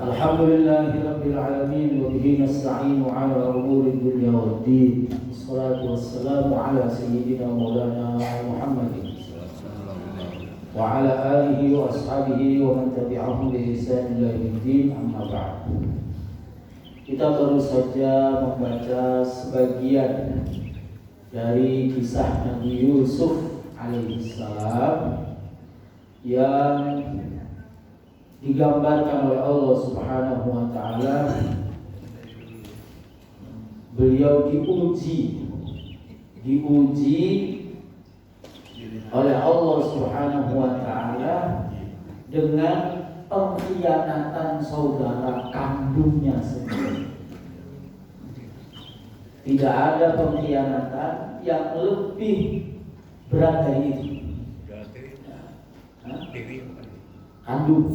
Alhamdulillahirabbil alamin wa bihi nasta'inu ala umuri dunya waddin. Wassalatu wassalamu ala sayyidina maulana Muhammadin wa ala alihi wa ashabihi wa man tabi'ahum bi ihsan ila yaumil amma ba'd. Kita baru saja membaca sebagian dari kisah Nabi Yusuf alaihissalam yang digambarkan oleh Allah Subhanahu wa taala. Beliau diuji oleh Allah Subhanahu wa taala dengan pengkhianatan saudara kandungnya sendiri. Tidak ada pengkhianatan yang lebih berat dari itu. Kandung,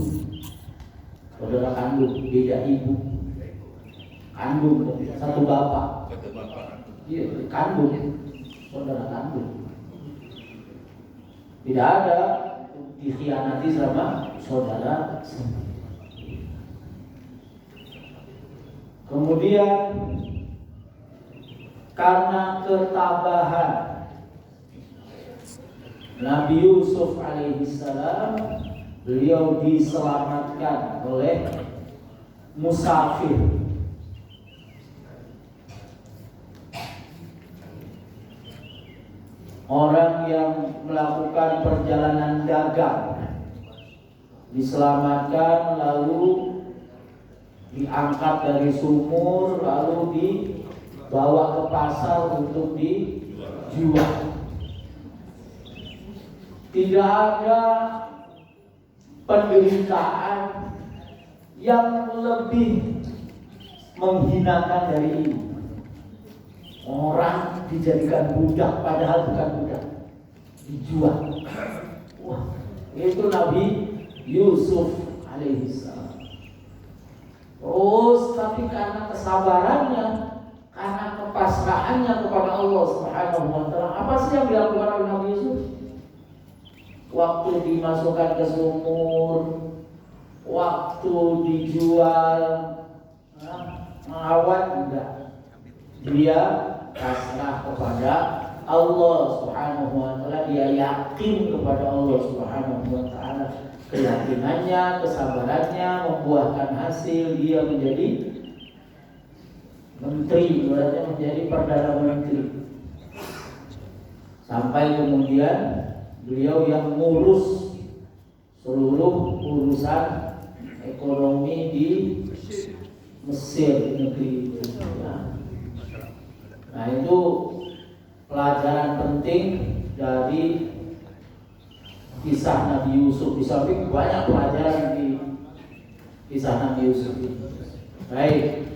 saudara kandung, beda ibu, kandung satu bapak, iya kandung, saudara kandung. Tidak ada dikhianati sama saudara sendiri. Kemudian karena ketabahan Nabi Yusuf alaihissalam, beliau diselamatkan oleh musafir. Orang yang melakukan perjalanan dagang diselamatkan, lalu diangkat dari sumur, lalu dibawa ke pasar untuk dijual. Tidak ada penderitaan yang lebih menghinakan dari ini. Orang dijadikan budak padahal bukan budak, dijual. Wah, itu Nabi Yusuf alaihissalam. Terus tapi karena kesabarannya, karena kepasrahannya kepada Allah Subhanahu wa taala, apa sih yang dilakukan oleh Nabi Yusuf? Waktu dimasukkan ke sumur, waktu dijual, melawan enggak. Dia pasrah kepada Allah Subhanahu wa taala, dia yakin kepada Allah Subhanahu wa taala. Keyakinannya, kesabarannya membuahkan hasil, dia menjadi menteri, berarti menjadi perdana menteri. Sampai kemudian beliau yang mengurus seluruh urusan ekonomi di Mesir, negeri itu. Nah, itu pelajaran penting dari kisah Nabi Yusuf. Di samping banyak pelajaran di kisah Nabi Yusuf ini. Baik.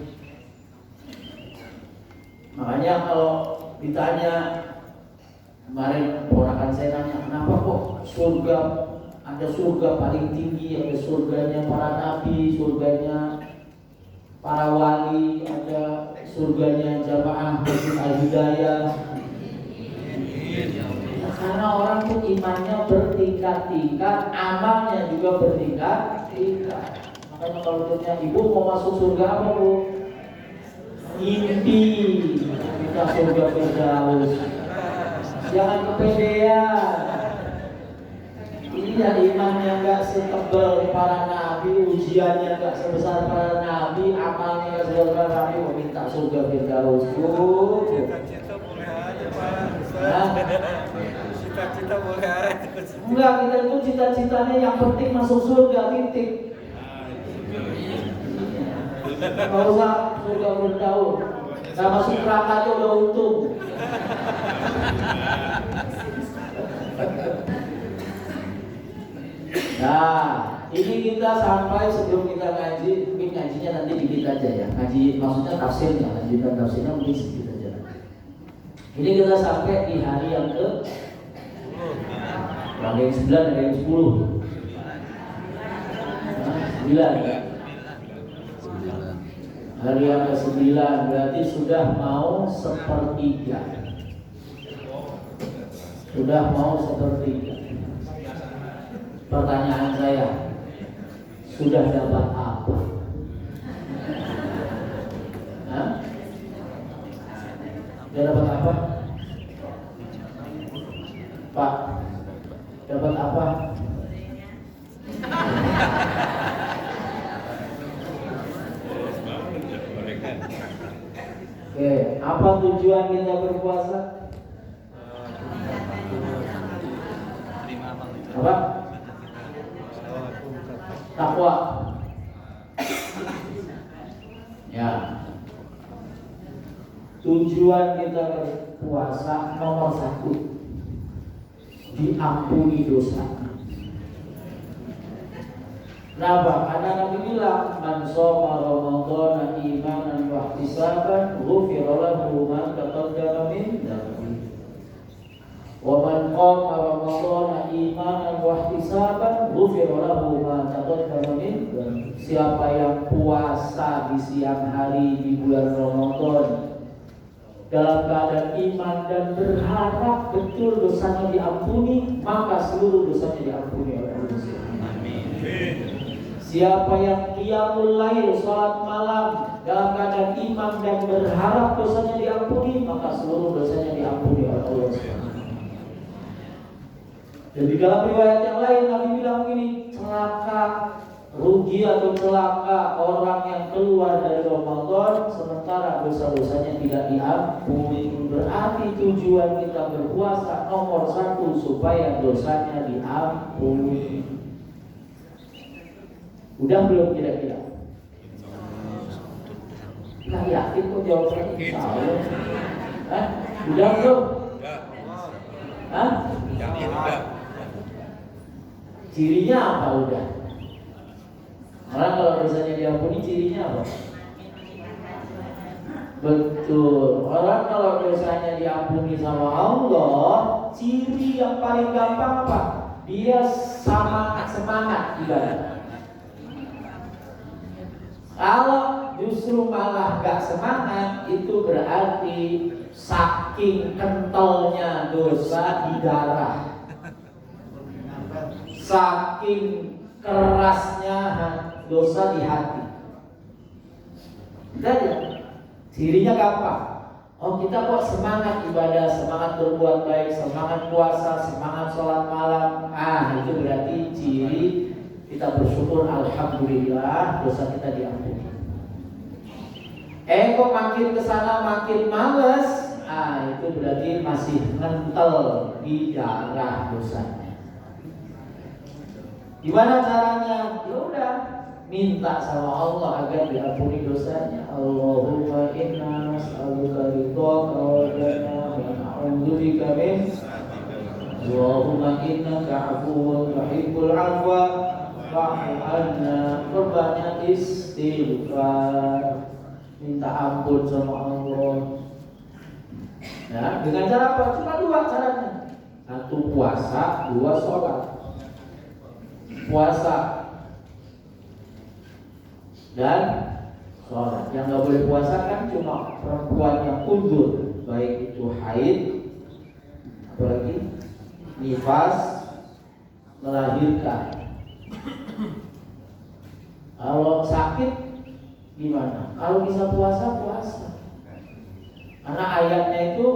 Makanya kalau ditanya, kemarin ponakan saya nanya, kenapa kok surga, ada surga paling tinggi, ada surganya para nabi, surganya para wali, ada surganya jamaah Masjid Al-Hidayah. Nah, karena orang tuh imannya bertingkat-tingkat, amalnya juga bertingkat-tingkat. Makanya kalau ditanya, ibu mau masuk surga apa bu? Mimpi kita surga Firdaus. Jangan kepedean. Iya, imannya gak setebal para nabi, ujiannya gak sebesar para nabi, amalnya gak sebesar para nabi, mau minta surga Firdaus. Cita-cita boleh aja Pak. Cita-cita boleh aja. Enggak, kita itu cita-citanya yang penting masuk surga, titik. Gak usah surga Firdaus, gak masuk neraka aja udah untung. Nah, ini kita sampai sebelum kita ngaji, mungkin ngajinya nanti dikit aja ya. Ngaji maksudnya tafsirnya, lanjutan tafsirnya mungkin sedikit aja. Ini kita sampai di hari yang ke ada yang 9, ada yang 10. 9. Hari yang ke-9 berarti sudah mau sepertiga. Pertanyaan saya, sudah dapat apa? Hah? Sudah dapat apa? Pak, dapat apa? Oke, apa tujuan kita berpuasa? Apa? Takwa. Ya. Tujuan kita berpuasa nomor 1, diampuni dosa. Kenapa? Karena Nabi bilang, man shoma Ramadhana imanan wa ihtisaban, ghufira lahu ma taqaddama min dhanbihi. Wa man qama Ramadhana imanan wa ihtisaban, ghufira lahu ma taqaddama min dhanbihi. Siapa yang puasa di siang hari di bulan Ramadan dalam keadaan iman dan berharap betul dosanya diampuni, maka seluruh dosanya diampuni oleh Allah. Amin. Siapa yang qiyamul lail, salat malam dalam keadaan iman dan berharap dosanya diampuni, maka seluruh dosanya diampuni oleh Allah. Dan di dalam riwayat yang lain Nabi bilang begini, celaka, rugi atau celaka orang yang keluar dari Ramadan sementara dosa-dosanya tidak diampuni. Berarti tujuan kita berpuasa nomor 1 supaya dosanya diampuni. Udah belum kira-kira? Nggak yakin kok jawabannya. Insya Allah. Udah belum? Hah? Cirinya apa udah? Orang kalau dosanya diampuni cirinya apa? Betul. Orang kalau dosanya diampuni sama Allah, ciri yang paling gampang apa? Dia semangat ibadah. Kalau justru malah gak semangat, itu berarti saking kentalnya dosa di darah, saking kerasnya dosa di hati. Kita lihat, cirinya gampang. Oh, kita kok semangat ibadah, semangat berbuat baik, semangat puasa, semangat sholat malam. Itu berarti ciri kita bersyukur, alhamdulillah dosa kita diampuni. Kok makin kesana makin males, itu berarti masih ngentel di darah dosanya. Gimana caranya? Ya udah, minta sama Allah agar diampuni dosanya. Allahumma inna nas'aluka ridhaka wa jannah wa na'udzubika min. Allahumma innaka 'afuwwun tuhibbul 'afwa fa'fu 'anna. Perbanyak istighfar, minta ampun sama Allah. Ya, dengan cara apa? Cuma 2 caranya. 1 puasa, 2 sholat. Puasa dan sholat. Yang nggak boleh puasa kan cuma perempuan yang undur, baik itu haid, apalagi nifas, melahirkan. Kalau sakit gimana? Kalau bisa puasa, puasa. Karena ayatnya itu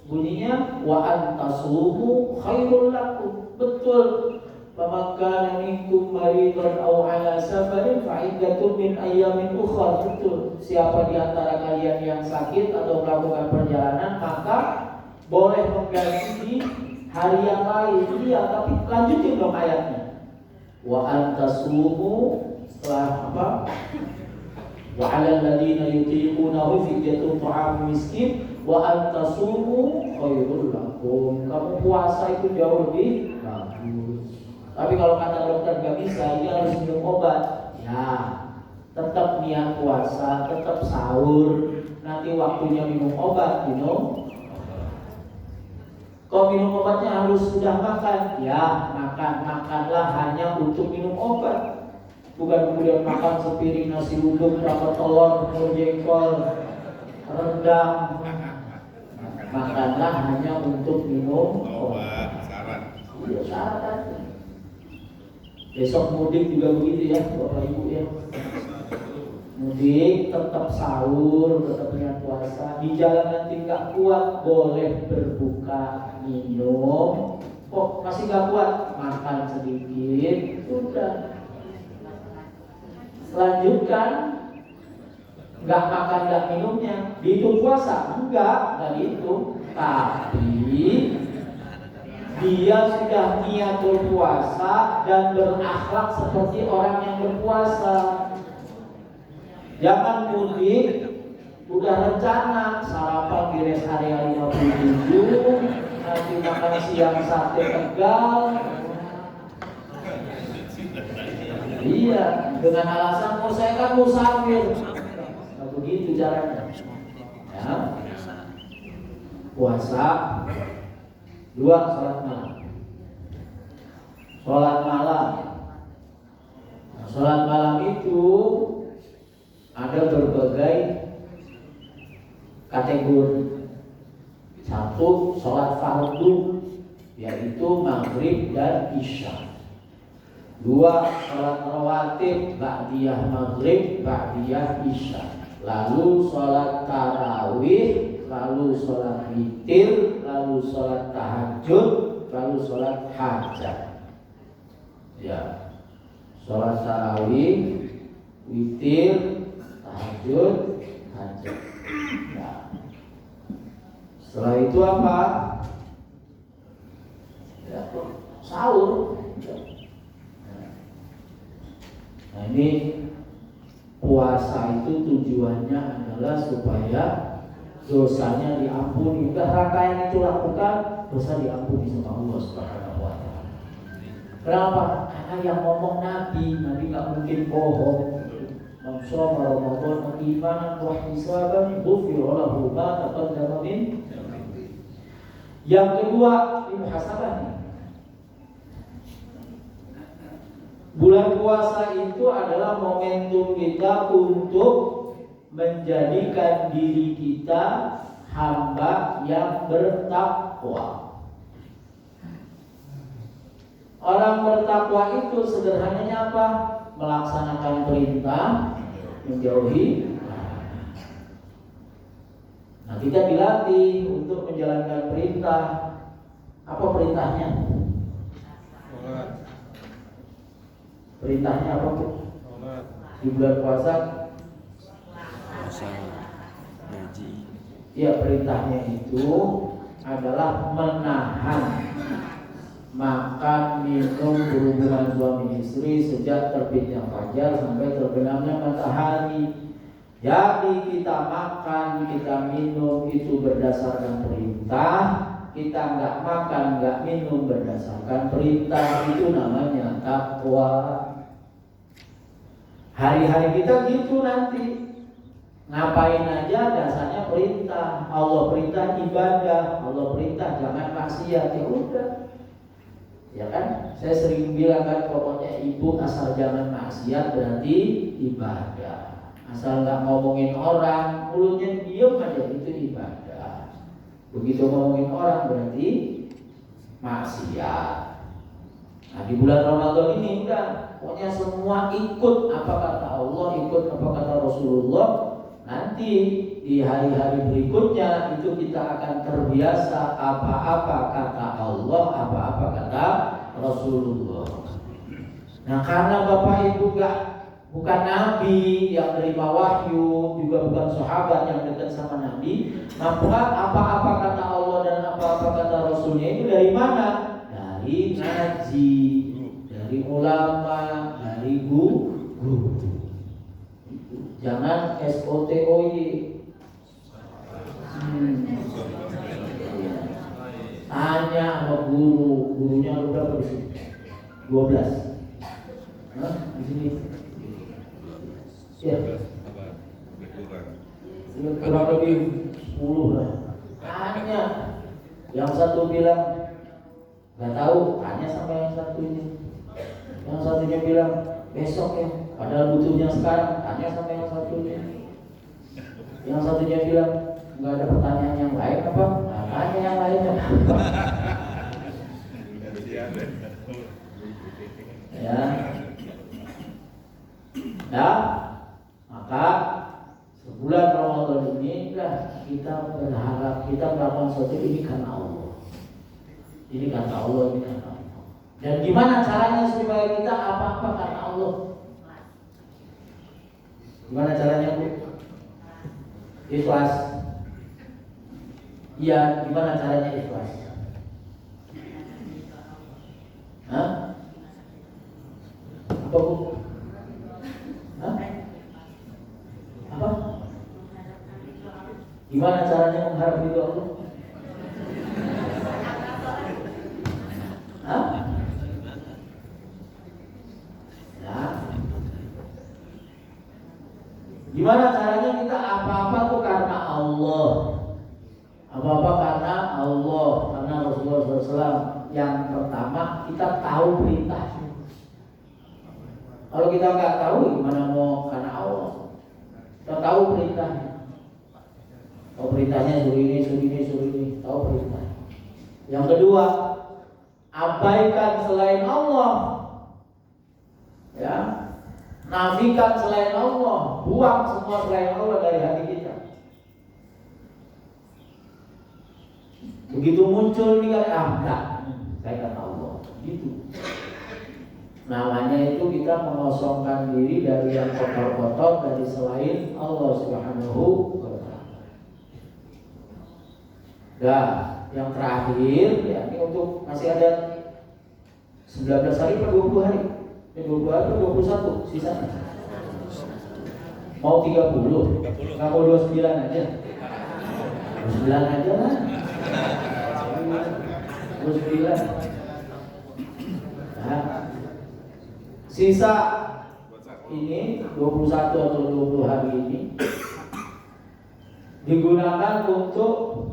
bunyinya wa antasumu khairul lakum. Betul. Faman kana minkum maridan aw ala safarin fa iddatun min ayyamin ukhra. Betul. Siapa di antara kalian yang sakit atau melakukan perjalanan, maka boleh mengganti di hari yang lain. Iya, tapi lanjutin dong ayatnya. Wa antasumu, setelah apa? Wa 'alal ladzina yutiqunahu fidyatun ta'am miskin wa antasumu khairul lakum. Kamu puasa itu jauh lebih bagus. Tapi kalau kata dokter gak bisa, ini harus minum obat. Ya, tetap niat puasa, tetap sahur. Nanti waktunya minum obat, minum. Kalau minum obatnya harus sudah makan. Ya, makanlah hanya untuk minum obat. Bukan kemudian makan sepiring nasi uduk, dapat telur, jengkol, rendang. Makanlah hanya untuk minum obat. Iya, syarat. Besok mudik juga begitu ya, Bapak Ibu ya. Mudik tetap sahur, tetap niat puasa. Di jalan nanti nggak kuat boleh berbuka minum. Kok masih nggak kuat, makan sedikit, udah. Lanjutkan. Nggak makan nggak minumnya, dihitung puasa? Nggak dihitung. Tapi dia sudah niat berpuasa dan berakhlak seperti orang yang berpuasa. Jangan mudik udah rencana sarapan di rest area 57, nanti makan siang sate Tegal. Iya, dengan alasan saya kan musafir. Nah, begitu caranya. Ya. Puasa, 2 sholat malam. Sholat malam. Nah, sholat malam itu ada berbagai kategori. 1, sholat fardu, yaitu maghrib dan isya. 2, sholat rawatib, ba'diyah maghrib, ba'diyah isya. Lalu sholat tarawih, lalu sholat witir, lalu sholat tahajud, lalu sholat hajat. Ya, sholat tarawih, witir, tahajud, hajat. Ya. Setelah itu apa? Ya, sahur. Nah, ini puasa itu tujuannya adalah supaya dosanya diampuni. Udah rangkaian itu lakukan, dosa diampuni sama Allah Subhanahu wa taala. Kenapa? Karena yang ngomong Nabi nggak mungkin bohong. Man shoma Ramadan imanan wa ihtisaban ghufira lahu ma taqaddama min. Yang kedua, muhasabah. Bulan puasa itu adalah momentum kita untuk menjadikan diri kita hamba yang bertakwa. Orang bertakwa itu sederhananya apa? Melaksanakan perintah, menjauhi. Nah, kita dilatih untuk menjalankan perintah. Apa perintahnya? Perintahnya apa Bu? Di bulan puasa? Puasa, gaji. Ya, perintahnya itu adalah menahan makan, minum, berhubungan suami istri sejak terbitnya fajar sampai terbenamnya matahari. Jadi kita makan, kita minum itu berdasarkan perintah. Kita nggak makan, nggak minum berdasarkan perintah, itu namanya takwa. Hari-hari kita gitu nanti. Ngapain aja dasarnya perintah. Allah perintah ibadah, Allah perintah jangan maksiat, ya udah. Ya kan? Saya sering bilang kan, pokoknya ibu asal jangan maksiat berarti ibadah. Asal nggak ngomongin orang, mulutnya diem aja, itu ibadah. Begitu ngomongin orang berarti maksiat. Nah, di bulan Ramadan ini udah, pokoknya semua ikut apa kata Allah, ikut apa kata Rasulullah. Nanti di hari-hari berikutnya itu kita akan terbiasa apa-apa kata Allah, apa-apa kata Rasulullah. Nah, karena Bapak Ibu bukan Nabi yang menerima wahyu, juga bukan sahabat yang dekat sama Nabi, maka apa-apa kata Allah dan apa-apa kata Rasulnya itu dari mana? Dari ngaji, dari ulama, dari guru. Jangan SOTOY. Tanya sama gurunya lu berapa di sini? 12. Hah? Di sini. Ya. Kurang lebih 10 lah. Tanya. Yang satu bilang nggak tahu, tanya sama yang satu ini. Yang satunya bilang besok ya, padahal butuhnya sekarang, tanya sama yang satunya. Yang satunya bilang nggak ada pertanyaan yang lain apa? Nah, tanya yang lainnya. Ya. Ya, maka sebulan Ramadan ini kita berharap kita melakukan sesuatu ini karena Allah. Ini karena Allah, ini karena Allah. Dan gimana caranya supaya kita apa-apa karena Allah? Gimana caranya, Bu? Ikhlas. Iya, gimana caranya ikhlas? Hah? Apa, Bu? Hah? Apa? Gimana caranya mengharap ridho Allah? Hah? Ya. Gimana caranya kita apa-apa tuh karena Allah? Apa-apa karena Allah, karena Rasulullah SAW. Yang pertama kita tahu perintahnya. Kalau kita nggak tahu, gimana mau karena Allah? Kita tahu perintahnya. Tahu perintahnya suruh ini, suruh ini, suruh ini. Tahu perintahnya. Yang kedua, abaikan selain Allah. Ya, nafikan selain Allah, buang semua selain Allah dari hati kita. Begitu muncul nih kan, enggak, saya kata Allah, gitu. Namanya itu kita mengosongkan diri dari yang kotor-kotor dari selain Allah Subhanahu wa Ta'ala. Dan yang terakhir, ya, ini untuk masih ada 19 hari per 20 hari. 20 hari per 21 sisanya. Mau 30? Nggak mau 29 aja? 29 aja lah. 29. Nah, sisa ini 21 atau 20 hari ini digunakan untuk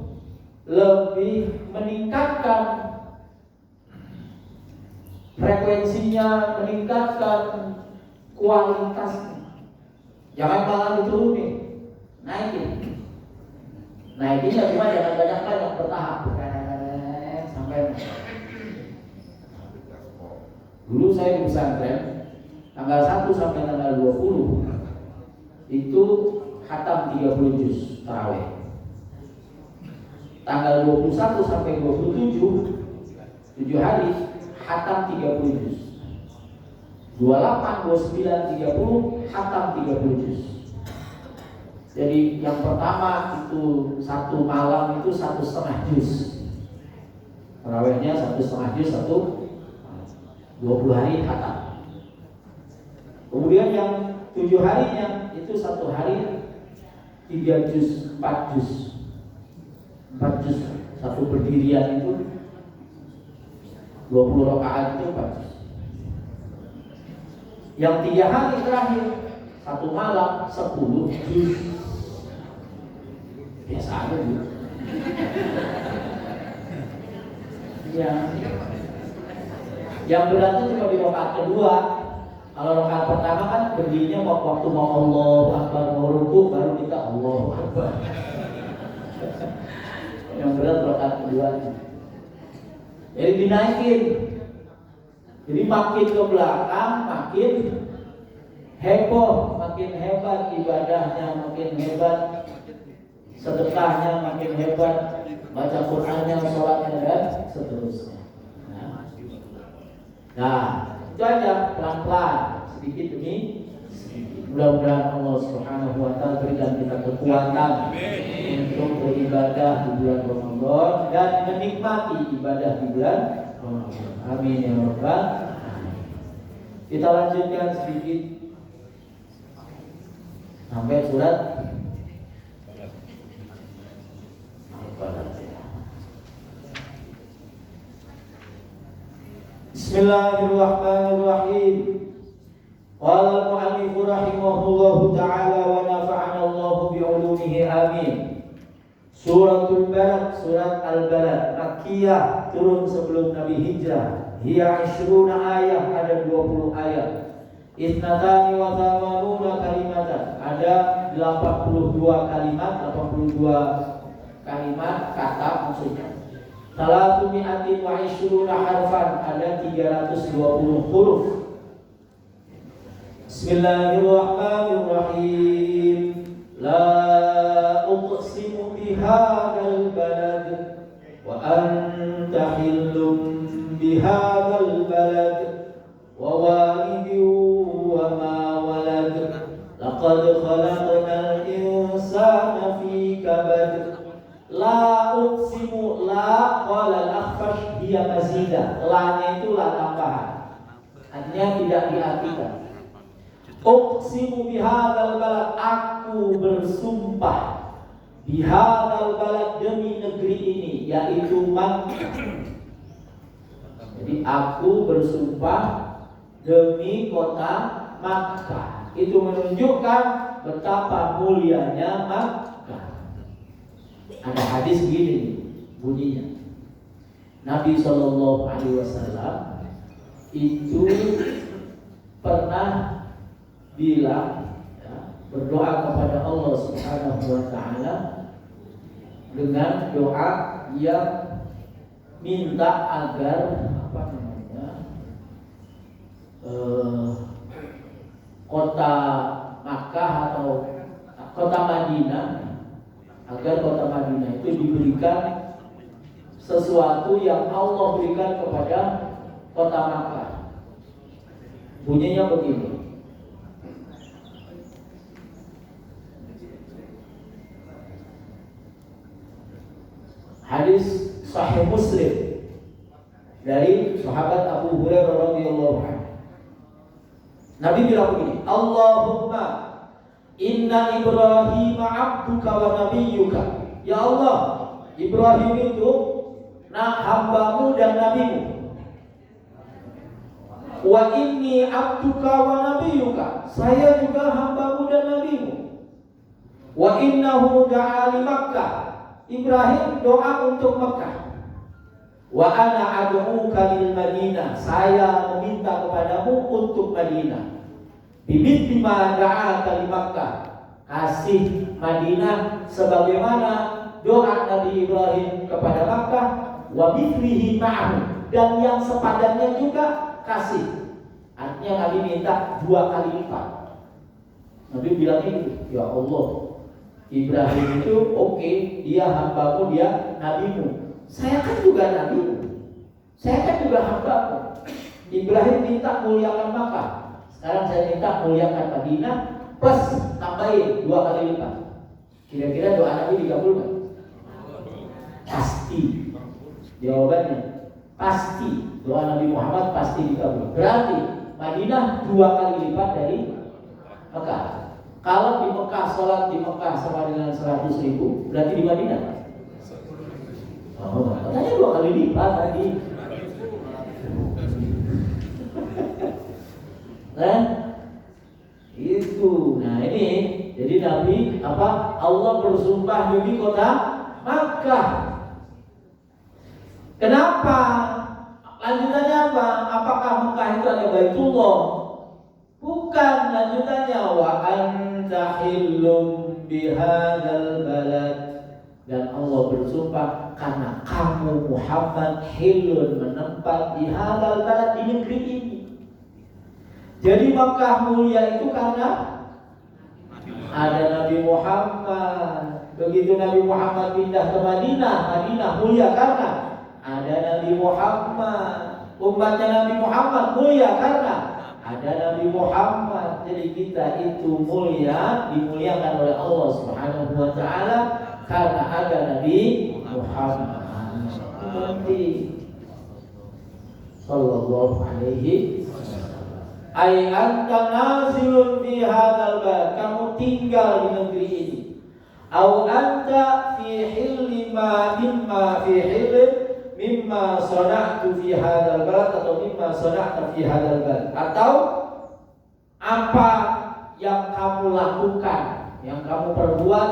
lebih meningkatkan frekuensinya, meningkatkan kualitasnya. Jangan malah diturunin, naikin. Naikinnya cuma jangan banyak-banyak, bertahap sampai. Dulu saya di pesantren tanggal 1 sampai tanggal 20 itu khatam 30 juz tarawih. Tanggal 21 sampai 27 7 hari khatam 30 juz. 28, 29, 30 khatam 30 juz. Jadi yang pertama itu satu malam itu 1,5 juz. Tarawihnya 1,5 juz, 20 hari khatam. Kemudian yang 7 harinya itu satu hari 3 juz, 4 juz. 4 juz, satu berdirian itu 20 rakaat itu 4 juz. Yang 3 hari terakhir satu malam 10 juz. Biasa aja gitu. Ya. Yang beratnya cuma di rakaat kedua. Kalau rakaat pertama kan berdirinya waktu mau Allahu Akbar, mau ruku baru kita Allahu Akbar. Yang berat rakaat kedua. Jadi dinaikin. Jadi makin ke belakang makin heboh, makin hebat ibadahnya, makin hebat sedekahnya, makin hebat baca Qur'annya, sholatnya dan seterusnya. Nah, itu aja pelan-pelan, sedikit demi sedikit. Mudah-mudahan Allah Subhanahu wa Ta'ala berikan kita kekuatan untuk beribadah di bulan Ramadan dan menikmati ibadah di bulan Ramadan. Amin ya rabbal alamin. Kita lanjutkan sedikit sampai surat Bismillahirrahmanirrahim. Qala al-mu'allif rahimahullahu ta'ala wa nafa'ana Allah bi'ulumihi amin. Suratul Balad, surat Al-Balad, Makkiyah, turun sebelum Nabi hijrah. Hiya 20 ayat, ada 20 ayat. Ithnatani wa thamanuna kalimatan, ada 82 kalimat, 82 kalimat kata maksudnya. Salatu mi'atin wa 20 harfan, ada 320 huruf. Bismillahirrahmanirrahim. La uqsimu bihadzal balad wa anta hillum bihadzal balad wa walidin wa ma walad. Laqad khalaqnal insana fi kabad. La uqsimu, la qala al-akhfash hiya mazidah. La-nya itu la tambahan. Artinya tidak diartikan. Uqsimu bihadzal balad, aku bersumpah bihadzal balad, demi negeri ini, yaitu Makkah. Jadi aku bersumpah demi kota Makkah. Itu menunjukkan betapa mulianya Makkah. Ada hadis begini bunyinya. Nabi SAW itu pernah bilang, ya, berdoa kepada Allah Subhanahu wa Ta'ala dengan doa yang minta agar kota Makkah atau kota Madinah, agar kota Madinah itu diberikan sesuatu yang Allah berikan kepada kota Makkah. Bunyinya begini. Hadis Sahih Muslim dari sahabat Abu Hurairah radhiyallahu anhu. Nabi bilang begini, Allahumma inna Ibrahim abduka wa nabiyyuka. Ya Allah, Ibrahim itu hambamu dan nabimu. Wa inni abduka wa nabiyyuka, saya juga hambamu dan nabimu. Wa innahu da'a li Makkah, Ibrahim doa untuk Makkah. Wa ana ad'uka lil Madinah, saya meminta kepadamu untuk Madinah. Bimithli ma da'aka li Makkah, kasih Madinah sebagaimana doa Nabi Ibrahim kepada Makkah. Wa mithlihi ma'ahu, dan yang sepadannya juga kasih. Artinya Nabi minta 2 kali lipat. Nabi bilang itu, ya Allah, Ibrahim itu oke, dia hambamu, dia nabimu. Saya kan juga nabimu, saya kan juga hambamu. Ibrahim minta muliakan Makkah, sekarang saya minta muliakan Madinah, plus tambahin 2 kali lipat. Kira-kira doa Nabi dikabulkan? Pasti. Jawabannya pasti. Doa Nabi Muhammad pasti dikabul. Berarti Madinah 2 kali lipat dari Mekah. Kalau di Mekah, sholat di Mekah sama dengan 100.000, berarti di Madinah? Oh, katanya 2 kali lipat tadi. Nah, itu. Nah ini, jadi Nabi Allah bersumpah demi kota Makkah. Kenapa? Lanjutannya apa? Apakah Mekah itu ada Baitullah? Bukan, lanjutannya wa anta hillum bihadzal balad, dan Allah bersumpah karena kamu Muhammad hillun, menempat bihadzal balad, di negeri ini. Jadi Makkah mulia itu karena ada Nabi Muhammad. Begitu Nabi Muhammad pindah ke Madinah, Madinah mulia karena ada Nabi Muhammad. Umatnya Nabi Muhammad mulia karena ada Nabi Muhammad. Jadi kita itu mulia, dimuliakan oleh Allah Subhanahu wa Ta'ala karena ada Nabi Muhammad. Berarti sallallahu alaihi wasallam. Ai anta nazilun fi hadzal balad, kamu tinggal di negeri ini. Au anta fi hilli ma mimma fi hilli mimma sana'tu fi hadzal balad, atau mimma sana'ta fi hadzal balad, atau apa yang kamu lakukan, yang kamu perbuat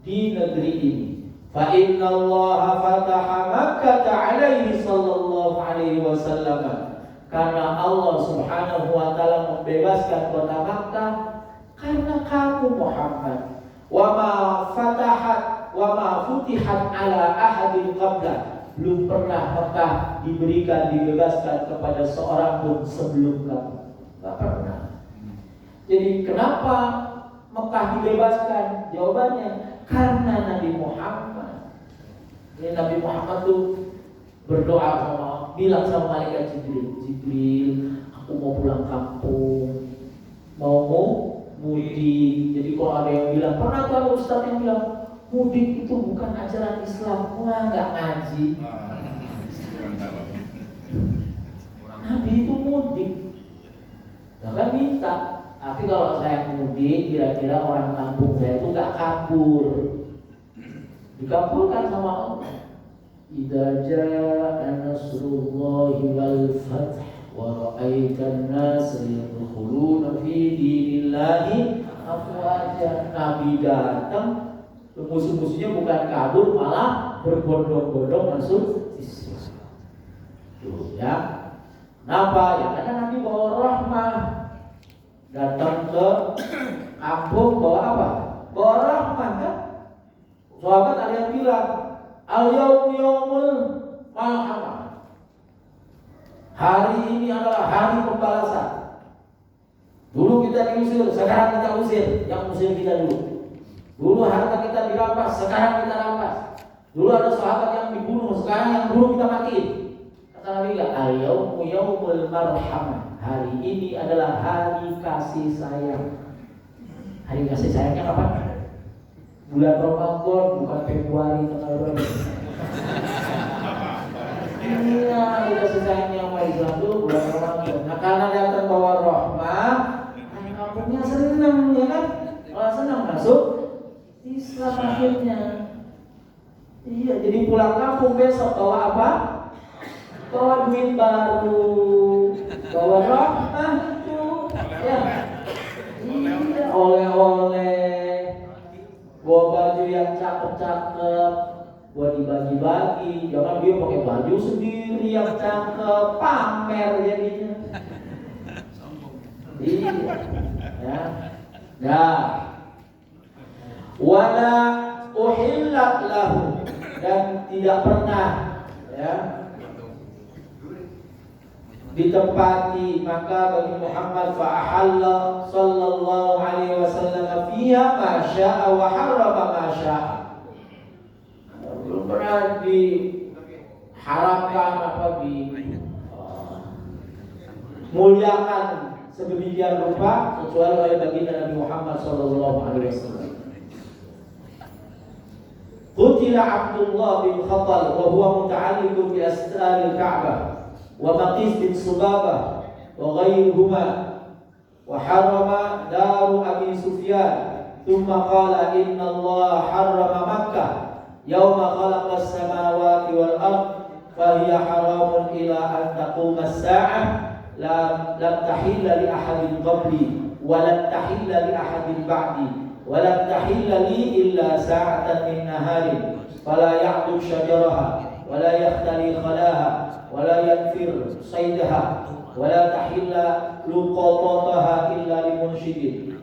di negeri ini. Fa inna Allah fataha Makkah alaihi sallallahu alaihi wasallam, karena Allah Subhanahu wa Ta'ala membebaskan kota Makkah karena kamu Muhammad. Wa ma fatahat wa ma futihat ala ahadin qabla, belum pernah Makkah diberikan, dibebaskan kepada seorang pun sebelum kamu. Enggak pernah. Jadi kenapa Mekah dibebaskan? Jawabannya karena Nabi Muhammad. Ini Nabi Muhammad tuh berdoa sama, bilang sama malaikat Jibril, Jibril, aku mau pulang kampung, mau mudik. Jadi kalau ada yang bilang, pernah tuh ada ustaz yang bilang mudik itu bukan ajaran Islam, nggak ngaji. Nabi itu mudik, jangan minta. Tapi kalau saya mudik, kira-kira orang kampung saya itu nggak kabur, dikabulkan sama Allah. Idza jaa nasrullahi wal fath wa ra'aitan nas yadkhuluna fi dinillahi afwaja. Nabi datang, musuh-musuhnya bukan kabur, malah berbondong-bondong masuk Islam. Tuh ya. Kenapa? Ya karena Nabi bawa rahmah. Datang ke kampung bawa apa? Bawa rahmah kan? Sahabat ada yang bilang, al-yaum yaumul malhamah. Hari ini adalah hari pembalasan. Dulu kita diusir, sekarang kita usir. Yang usir kita dulu. Dulu harta kita dirampas, sekarang kita rampas. Dulu ada sahabat yang dibunuh, sekarang yang bunuh kita mati. Kata Nabi, al-yaumu yaumul marhamah. Hari ini adalah hari kasih sayang. Hari kasih sayangnya kapan? Bulan Ramadan, bukan Februari tanggal berapa? Iya, hari kasih sayangnya sama Islam itu bulan Ramadan. Nah karena datang bawa rahmah, kampungnya senang, ya kan? Kalau senang masuk Islam akhirnya. Iya, jadi pulang kampung besok bawa apa? Bawa duit baru, bawa rahmah itu, ya. Iya, oleh-oleh, bawa baju yang cakep-cakep, buat dibagi-bagi. Jangan dia pakai baju sendiri yang cakep, pamer jadinya. Iya, ya. Nah, wala uhillat lahu, dan tidak pernah ya ditempati maka bagi Muhammad fa'ahalla sallallahu alaihi wasallam fiha ma syaa wa harrama ma syaa. Belum pernah diharamkan apa muliakan sedemikian rupa kecuali oleh baginda Nabi Muhammad sallallahu alaihi wasallam. Qutila Abdullah bin Khattal wa huwa muta'alliqun bi astaril Ka'bah wa Maqis bin Subabah wa ghayruhuma wa harrama daru Abi Sufyan thumma qala inna Allah harrama Makkah yawma khalaqa as-samawati wal ard fa hiya haramun ila an taquma as-sa'ah lam tahilla li ahadin qabli wa lam tahilla li ahadin ba'di wa lam tahilla li illa sa'atan min naharin fala ya'dud syajaraha wa la yakhtali khalaha wala yanfir saydaha wala tahilla luqatataha illa limunsyidin.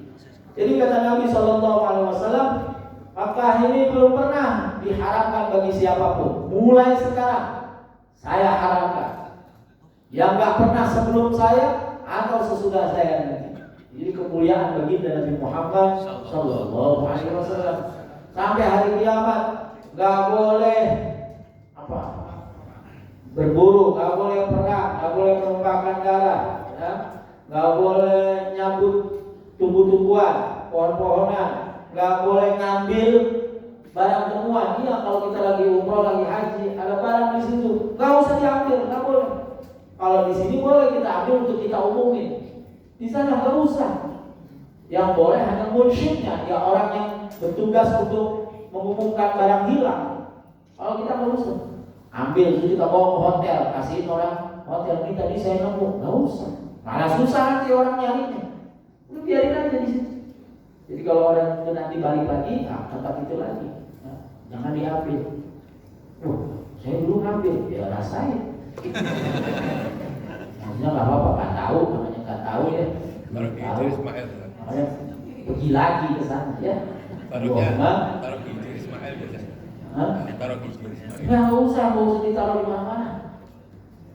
Jadi kata Nabi SAW, Makkah ini belum pernah diharamkan bagi siapapun. Mulai sekarang saya haramkan. Yang gak pernah sebelum saya atau sesudah saya nanti. Jadi kemuliaan baginda Nabi Muhammad SAW. Sampai hari kiamat gak boleh apa? Berburu, nggak boleh perang, nggak boleh menumpahkan darah, ya? Nggak boleh nyabut tumbuh-tumbuhan, pohon-pohonan, nggak boleh ngambil barang temuan. Iya, kalau kita lagi umroh, lagi haji, ada barang di situ, nggak usah diambil, nggak boleh. Kalau di sini boleh kita ambil untuk kita umumin, di sana nggak usah. Yang boleh hanya munsyidnya, ya orang yang bertugas untuk mengumumkan barang hilang. Kalau kita nggak usah. Ambil itu kita bawa ke hotel, kasihin orang hotel, ini tadi saya nemu, nggak usah. Malah susah nanti orang nyarinya. Udah biarin aja di situ. Jadi kalau orang itu nanti balik lagi, tempat itu lagi, nah, jangan diambil. Saya dulu ngambil, ya rasain. Maksudnya nggak apa-apa, nggak tahu, namanya nggak tahu ya. Tahu, makanya pergi lagi ke sana ya. Taruh Ismail biasanya. Taruh Nggak usah ditaruh di mana-mana.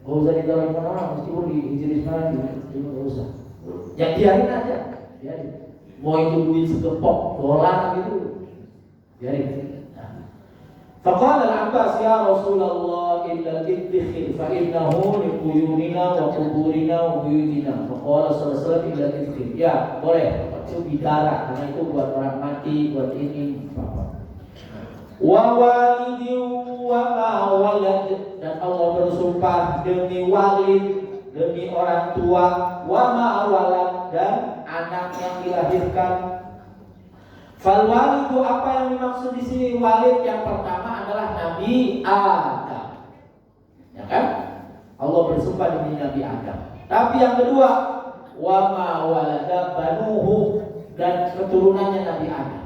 Nggak usah ditaruh di mana-mana, meskipun di Injil Ismail juga nggak usah. Yang biarin aja. biarin. Mau itu duit segepok dolar gitu, biarin. Faqala al-Abbas ya Rasulullah illa al-idkhil fa innahu li quyunina wa quburina wa buyutina. Faqala sallallahu alaihi wasallam illa al-idkhil. Ya, boleh. Itu bidara karena itu buat orang mati, buat ini apa. Wa walidin wa ma walad, dan Allah bersumpah demi walid, demi orang tua, wa ma walad, dan anak yang dilahirkan. Fal walidu, apa yang dimaksud di sini walid yang pertama adalah Nabi Adam. Ya kan? Allah bersumpah demi Nabi Adam. Tapi yang kedua, wa ma walada banuhu, dan keturunannya Nabi Adam.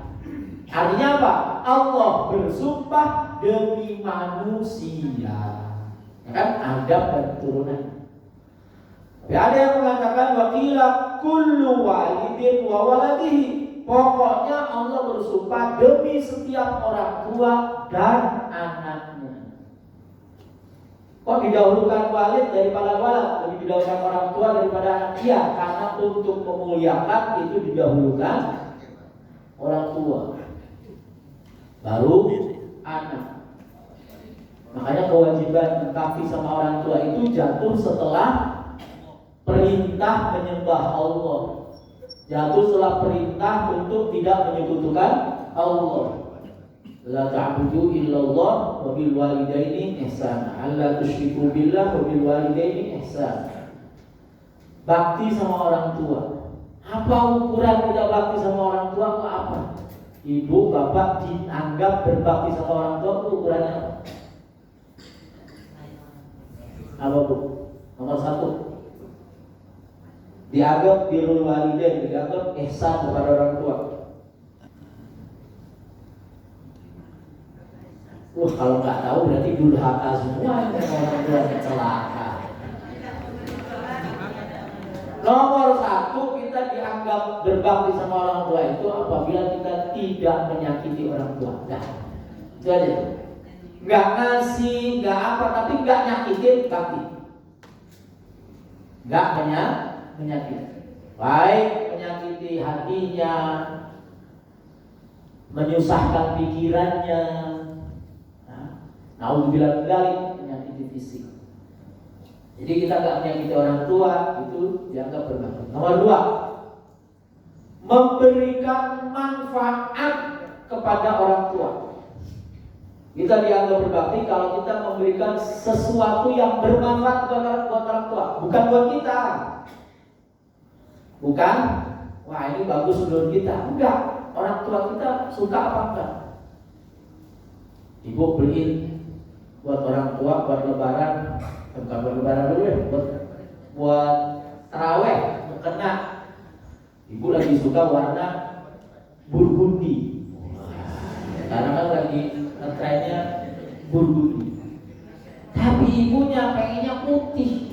Artinya apa? Allah bersumpah demi manusia. Ya kan? Adam dan keturunannya. Tapi ada yang mengatakan wakila kullu walidin wa waladihi. Pokoknya Allah bersumpah demi setiap orang tua dan anaknya. Kok didahulukan walid daripada walad? Lebih didahulukan orang tua daripada anak? Iya, karena untuk memuliakan itu didahulukan orang tua, baru anak. Makanya kewajiban berbakti sama orang tua itu jatuh setelah perintah menyembah Allah, jatuh setelah perintah untuk tidak menyekutukan Allah. La ta'budu illallah wa bil walidaini ihsana. Alla tusyriku billah wa bil walidaini ihsana. Bakti sama orang tua. Apa ukuran tidak bakti sama orang tua? Apa? Ibu, bapak dianggap berbakti sama orang tua itu ukurannya apa? Apa Bu? Nomor 1. Dianggap birrul walidain, dianggap ihsan kepada orang tua. Kalau nggak tahu berarti durhaka semua yang orang tua celaka. Nomor 1, kita dianggap berbakti sama orang tua itu apabila kita tidak menyakiti orang tua. Nah, itu aja. Nggak ngasih, nggak apa, tapi nggak nyakitin bakti. Nggak menyakiti. Baik menyakiti hatinya, menyusahkan pikirannya. Naudzubillah dari menyakiti fisik. Jadi kita nggak menyakiti orang tua itu dianggap berbakti. Nomor 2, memberikan manfaat kepada orang tua. Kita dianggap berbakti kalau kita memberikan sesuatu yang bermanfaat buat orang tua, bukan buat kita. Bukan, wah ini bagus menurut kita. Enggak, orang tua kita suka apa enggak. Ibu beliin buat orang tua, buat lebaran, bukan buat lebaran dulu ya, buat taraweh, kena. Ibu lagi suka warna burgundi, karena kan lagi trennya burgundi. Tapi ibunya pengennya putih.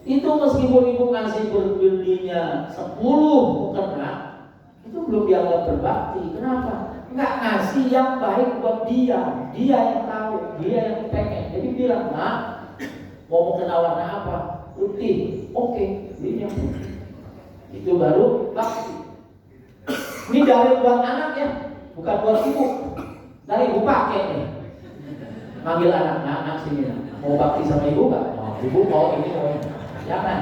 Itu meskipun ibu ngasih burgundinya 10 kena, itu belum dianggap berbakti. Kenapa? Nggak ngasih yang baik buat dia. Dia yang tahu, dia yang pengen. Jadi bilang, "Nak, mau kena warna apa? Putih." Oke, belinya putih. Itu baru bakti. Ini dari buat anak ya, bukan buat ibu. Dari ibu pakai nih. Manggil anak sini, nak. Mau bakti sama ibu nggak? Oh, ibu mau ini mau ini. Jangan.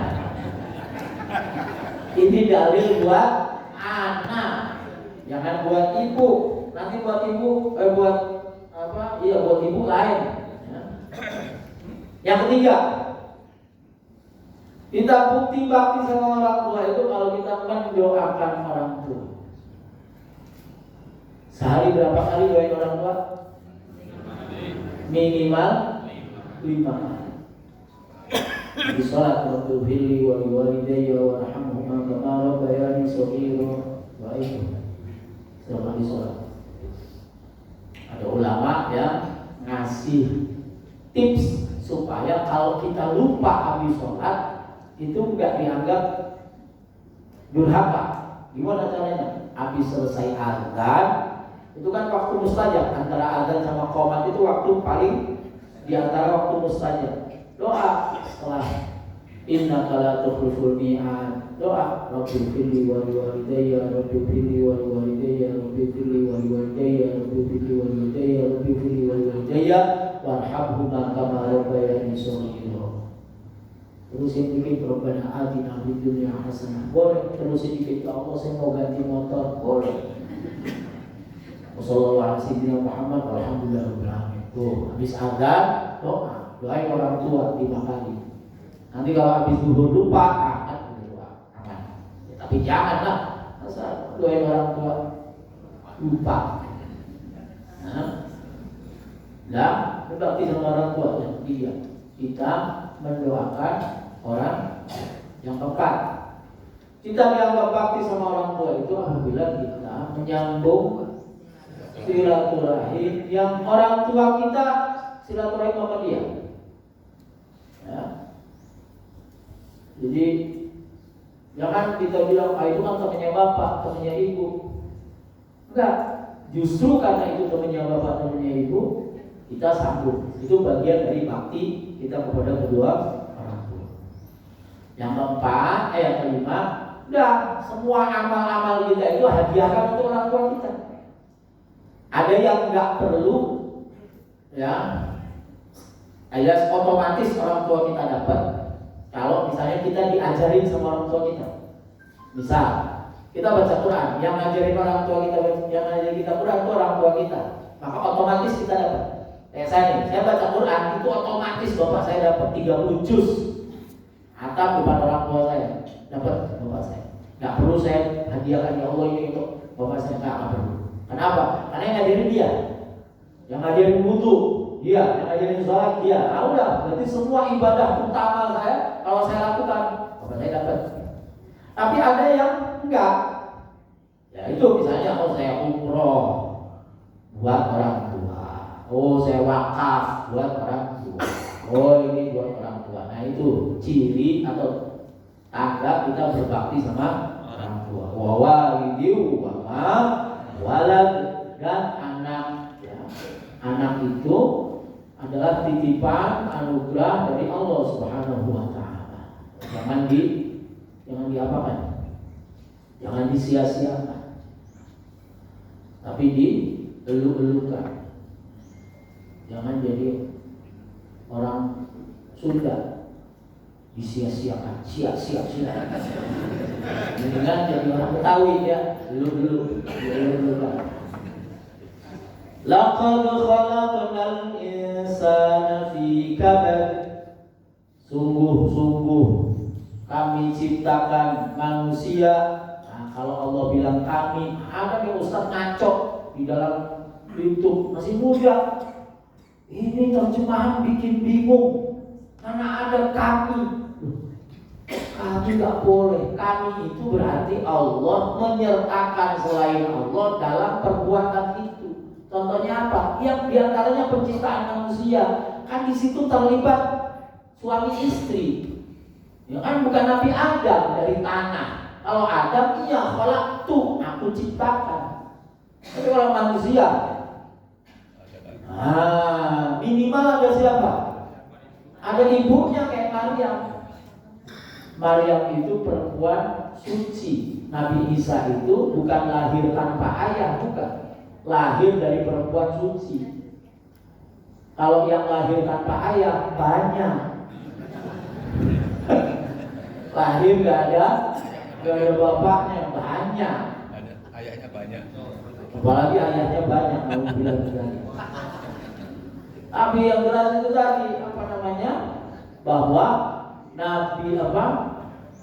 Ini dalil buat anak, jangan buat ibu. Nanti buat ibu, buat apa? Iya, buat ibu lain. Ya. Yang ketiga, kita bukti bakti sama orang tua itu kalau kita mendoakan orang tua. Sehari berapa kali doain orang tua? Minimal 5 kali. Di sholat waktu hili wa liwalidayya warhamhuma kama rabbayani shaghira wa itu. Setiap kali sholat. Ada ulama yang ngasih tips supaya kalau kita lupa habis sholat itu enggak dianggap durhaka. Gimana caranya? Habis selesai azan, itu kan waktu mustajab, antara azan sama qomat itu waktu paling di antara waktu mustajab. Doa setelah innaka la tukhliful mi'ad. Doa, Rabbi firli wa liwalidayya Rabbi firli wa liwalidayya Rabbi firli wa liwalidayya Rabbi firli wa liwalidayya Rabbi firli wa liwalidayya warhamhuma kama rabbayani shaghira. Terusin dikit, Rabbana atina fid dunya hasanah. Boleh. Terusin dikit, ya Allah saya mau ganti motor. Boleh. Wassalamualaikum Muhammad walhamdulillahirabbil alamin. Tuh, habis azan doa. Doain orang tua 5 kali. Nanti kalau habis zuhur lupa, angkat doa. Aman. Ya, tapi janganlah masa doain orang tua lupa. Nah, berbakti sama orang tua yang dia. Kita mendoakan orang yang tepat. Kita dianggap bakti sama orang tua itu apabila kita menyambung silaturahim yang orang tua kita silaturahim sama dia. Ya. Jadi jangan kita bilang itu kan temannya bapak, temannya ibu. Enggak, justru karena itu temannya bapak, temannya ibu, kita sambung. Itu bagian dari bakti kita kepada kedua orang tua. Yang keempat, yang kelima, udah semua amal-amal kita itu hadiahkan untuk orang tua kita. Ada yang nggak perlu, ya, alias otomatis orang tua kita dapat. Kalau misalnya kita diajarin sama orang tua kita, misal kita baca Quran, yang ngajarin orang tua kita, yang ngajarin kita Quran itu orang tua kita, maka otomatis kita dapat. Kayak saya nih, saya baca Quran itu otomatis bapak saya dapat 30 juz. Atau bukan orang tua saya dapat bapak saya. Nggak perlu saya hadiahkan, ya Allah ini untuk bapak saya, nggak perlu. Kenapa? Karena yang ngajarin dia, yang ngajarin wudu dia, yang ngajarin sholat dia. Nah udah, berarti semua ibadah utama saya kalau saya lakukan bapak saya dapat. Tapi ada yang enggak. Ya itu misalnya saya umroh buat orang tua. Oh saya wakaf buat orang tua. Oh ini buat orang tua. Nah itu ciri atau tanda kita berbakti sama orang tua. Wa walidiu wa ma walad, dan anak. Ya. Anak itu adalah titipan anugerah dari Allah Subhanahu wa taala. Jangan diapakan? Jangan disia-siakan. Tapi dielu-elukan. Jangan jadi orang Sunda disia-siakan, sia-sia. Mendingan jadi orang Betawi ya, elu-elukan. Laqad khalaqnal insana fi kabad. Sungguh-sungguh kami ciptakan manusia. Nah, kalau Allah bilang kami, ada nih Ustaz ngaco di dalam YouTube, masih muda. Ini terjemahan bikin bingung karena ada kami. Kami gak boleh. Kami itu berarti Allah menyertakan selain Allah dalam perbuatan itu. Contohnya apa? Yang diantaranya penciptaan manusia. Kan di situ terlibat suami istri. Ya kan bukan Nabi Adam dari tanah. Kalau Adam iya khalaqtu, aku ciptakan. Tapi kalau manusia, minimal ada siapa? Ada ibunya kayak Maryam. Maryam itu perempuan suci. Nabi Isa itu bukan lahir tanpa ayah, bukan. Lahir dari perempuan suci. Kalau yang lahir tanpa ayah banyak. Lahir gak ada bapaknya banyak. Ada ayahnya banyak. Apalagi ayahnya banyak, mau bilang sekali. Tapi yang jelas itu tadi bahwa Nabi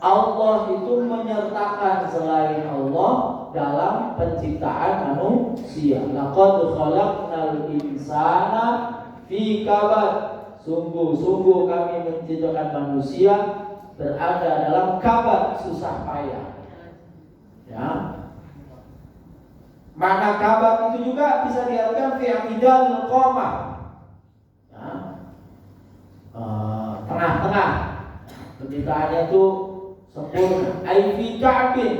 Allah itu menyertakan selain Allah dalam penciptaan manusia. Laqad khalaqnal insana fi kabad. Sungguh-sungguh kami menciptakan manusia berada dalam kabad, susah payah. Ya. Mana kabad itu juga bisa diartikan fi aqidal qamah. Ya. Tengah-tengah. Penciptaannya itu sempurna. Ai fi ka'bin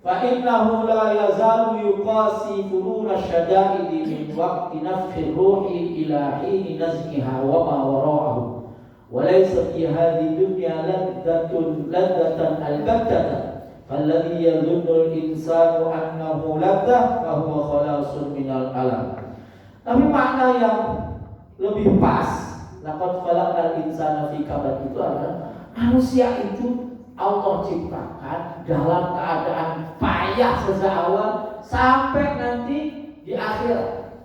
fa innahu la yazalu yuqasifuna syada'idi min waqti nafkhir ruhi ila hini nazkiha wa ma wara'ahu. Wa laysa fi hadhihi dunya ladzatan albattah. alladzi yadhunnul insanu annahu latah wa huwa khalasun minal alam. Tapi makna yang lebih pas, laqad khalaqal insana fi kabad, itu adalah manusia itu Allah ciptakan dalam keadaan payah sejak awal sampai nanti di akhirat.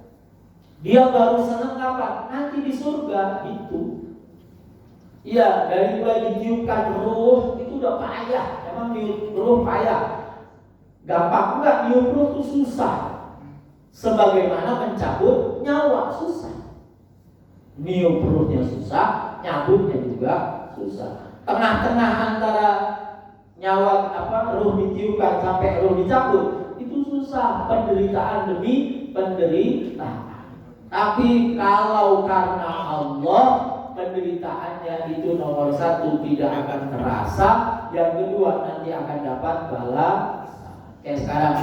Dia baru senang kapan? Nanti di surga itu. Iya, dari mulai ditiupkan ruh itu udah payah. Emang niup ruh payah? Gampang enggak? Niup ruh itu susah. Sebagaimana mencabut nyawa susah. Niup ruhnya susah, nyabutnya juga susah. Tengah-tengah antara nyawa ruh ditiupkan sampai ruh dicabut itu susah, penderitaan demi penderitaan. Tapi kalau karena Allah, penderitaannya itu nomor satu tidak akan terasa, yang kedua nanti akan dapat bala. Kayak sekarang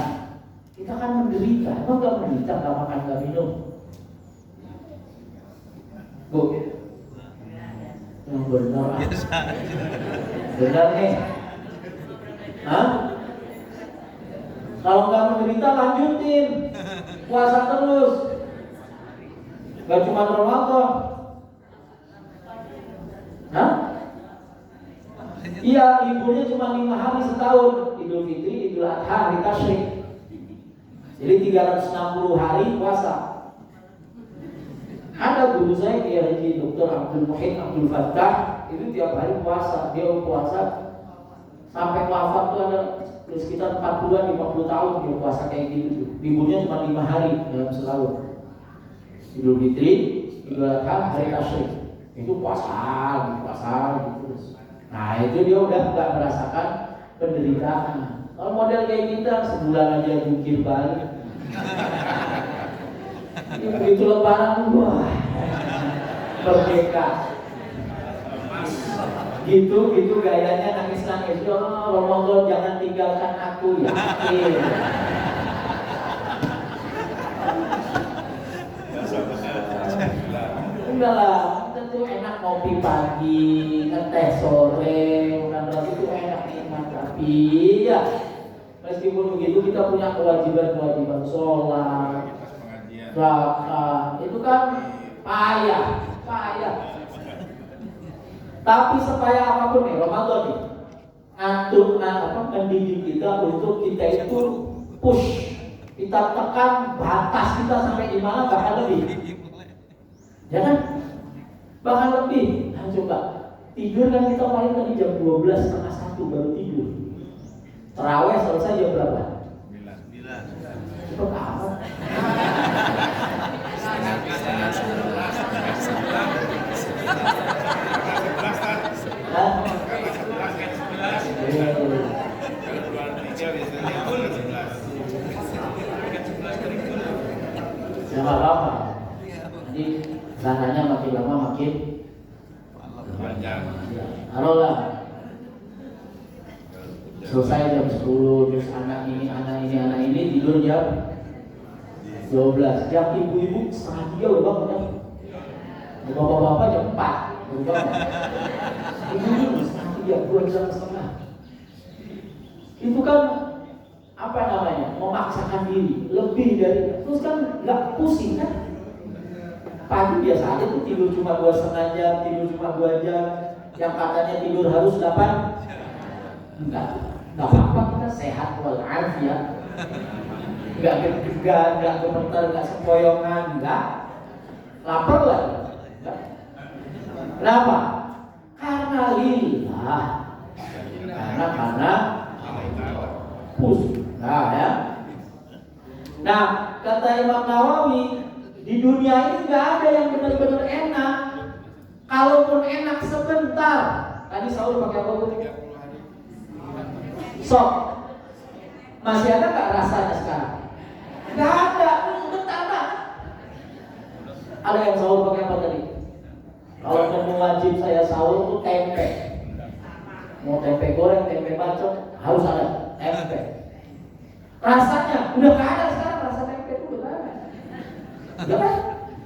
kita kan menderita, emang gak menderita, gak makan, gak minum, Bu? Yang benar, benar nih. Hah? Kalau nggak menderita lanjutin puasa terus, gak cuma Ramadan. Hah? Iya, liburnya cuma 5 hari setahun, Idul Fitri, Idul Adha, hari Tasyrik. Jadi 360 hari puasa. Ada guru saya Kiai Haji Dr. Abdul Muhyiddin Abdul Fattah, itu tiap hari puasa. Dia puasa sampai wafat tuh ada sekitar 40-50 tahun dia puasa kayak gitu. Liburnya cuma 5 hari dalam setahun. Idul Fitri, Idul Adha, hari Tasyrik. Itu puasa gitu. Nah itu dia udah nggak merasakan penderitaan. Kalau model kayak kita sebulan aja jungkir balik. Itu lebaran wah merdeka. Gitu gayanya nangis. Oh, Ramadan jangan tinggalkan aku, yakin. Enggak lah, kita tuh enak ngopi pagi, ngeteh sore, udah itu enak nikmat. Tapi ya meskipun begitu kita punya kewajiban sholat, zakat, itu kan payah. Tapi sepayah apapun nih Ramadan nih, ngatur mendidik kita untuk kita itu push, kita tekan batas kita sampai di mana, bahkan lebih. Ya kan? Bahkan lebih. Nah coba tidur kan kita paling tadi jam 12 setengah 1 baru tidur. Tarawih selesai jam berapa? 9. Cepet amat. Ya nggak apa-apa. Jadi sananya makin lama makin panjang. Ya, taruhlah selesai jam 10, terus anak ini tidur jam 12. Jam ibu-ibu setengah 3 udah bangun kan? Bapak-bapak jam 4 udah bangun. Ibu-ibu setengah 3, 2 jam setengah. Itu kan memaksakan diri lebih dari, terus kan nggak pusing kan? Pagi biasa aja tuh tidur cuma 2,5 jam, tidur cuma 2 jam. Yang katanya tidur harus 8, enggak apa-apa, kita sehat walafiat. Enggak gedegan, enggak gemeter, enggak sempoyongan, enggak lapar lah. Enggak. Kenapa? Karena lillah. Karena pusing. Nah ya. Nah, kata Imam Nawawi, di dunia ini nggak ada yang benar-benar enak. Kalaupun enak sebentar. Tadi Saul pakai apa bu? Sok. Masih ada nggak rasanya sekarang? Nggak ada. Sebentar banget. Ada yang Saul pakai apa tadi? Kalau menu wajib saya Saul itu tempe. Mau tempe goreng, tempe bacok, harus ada tempe. Rasanya udah nggak ada sekarang, rasa tempe itu udah nggak ada. Ya kan?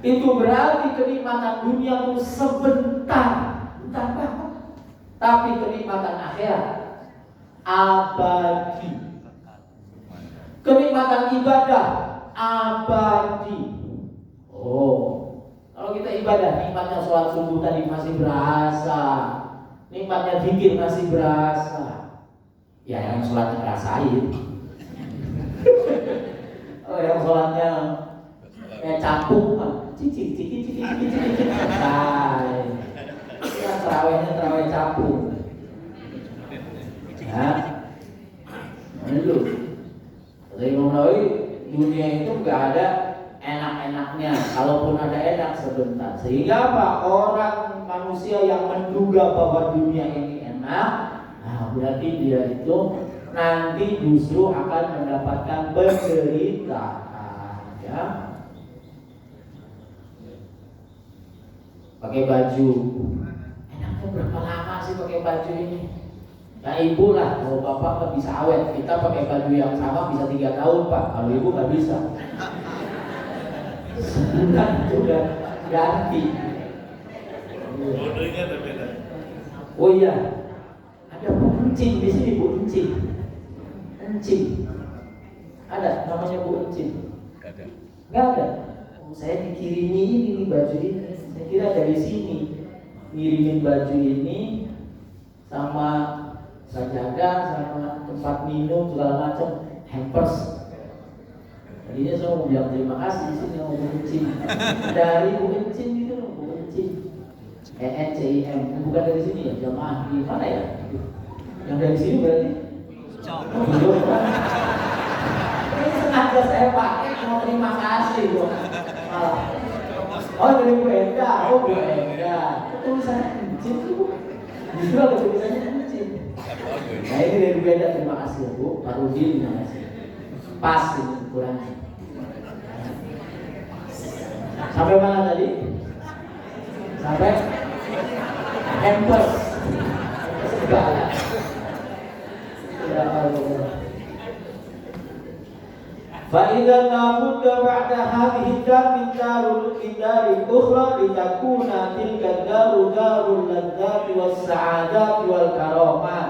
Itu berarti kenikmatan dunia itu sebentar banget. Tapi kenikmatan akhirat abadi. Kenikmatan ibadah abadi. Oh, kalau kita ibadah, nikmatnya sholat subuh tadi masih berasa, nikmatnya zikir masih berasa. Ya yang sholatnya rasain. Oh yang sholatnya kayak capung, cicik selesai. Ya terawihnya terawih capung. Ya, dulu. Dari Imam Nawawi, dunia itu nggak ada enak-enaknya. Kalaupun ada enak sebentar. Sehingga apa? Orang manusia yang menduga bahwa dunia ini enak, nah berarti dia itu nanti justru akan mendapatkan penderitaan. Ya. Pakai baju, enaknya berapa lama sih pakai baju ini? Ya ibu lah, kalau bapak nggak bisa awet, kita pakai baju yang sama bisa 3 tahun pak. Kalau ibu nggak bisa. Sebulan itu udah ganti. Modelnya berbeda. Oh iya, ada bu encing di sini, bu encing. Encing. Ada namanya bu encing. Ada. Nggak ada. Oh, saya dikirimi ini baju ini. Saya kira dari sini ngirimin baju ini sama sajadah, sama tempat minum segala macam, hampers. Tadinya saya mau bilang terima kasih di sini mau Bu Encing. Dari Bu Encing itu, Bu Encing. ENCIM, bukan dari sini ya, jamaah di mana ya? Yang dari sini berarti? Oh, belum. Ini sengaja saya pakai mau terima kasih kok. Malah. Oh dari Bu Enda, oh Bu Enda. Tulisannya Encing tuh. Justru ada tulisannya Encing. Nah ini dari Bu Enda, terima kasih ya Bu. Pak Rudi terima kasih. Pas ini ukurannya. Sampai mana tadi? Sampai hampers. Segala. Ya Allah. فإذا لابد بعد هذه الدار من دار أخرى لتكون تلك الدار دار اللذات والسعادات والكرامات.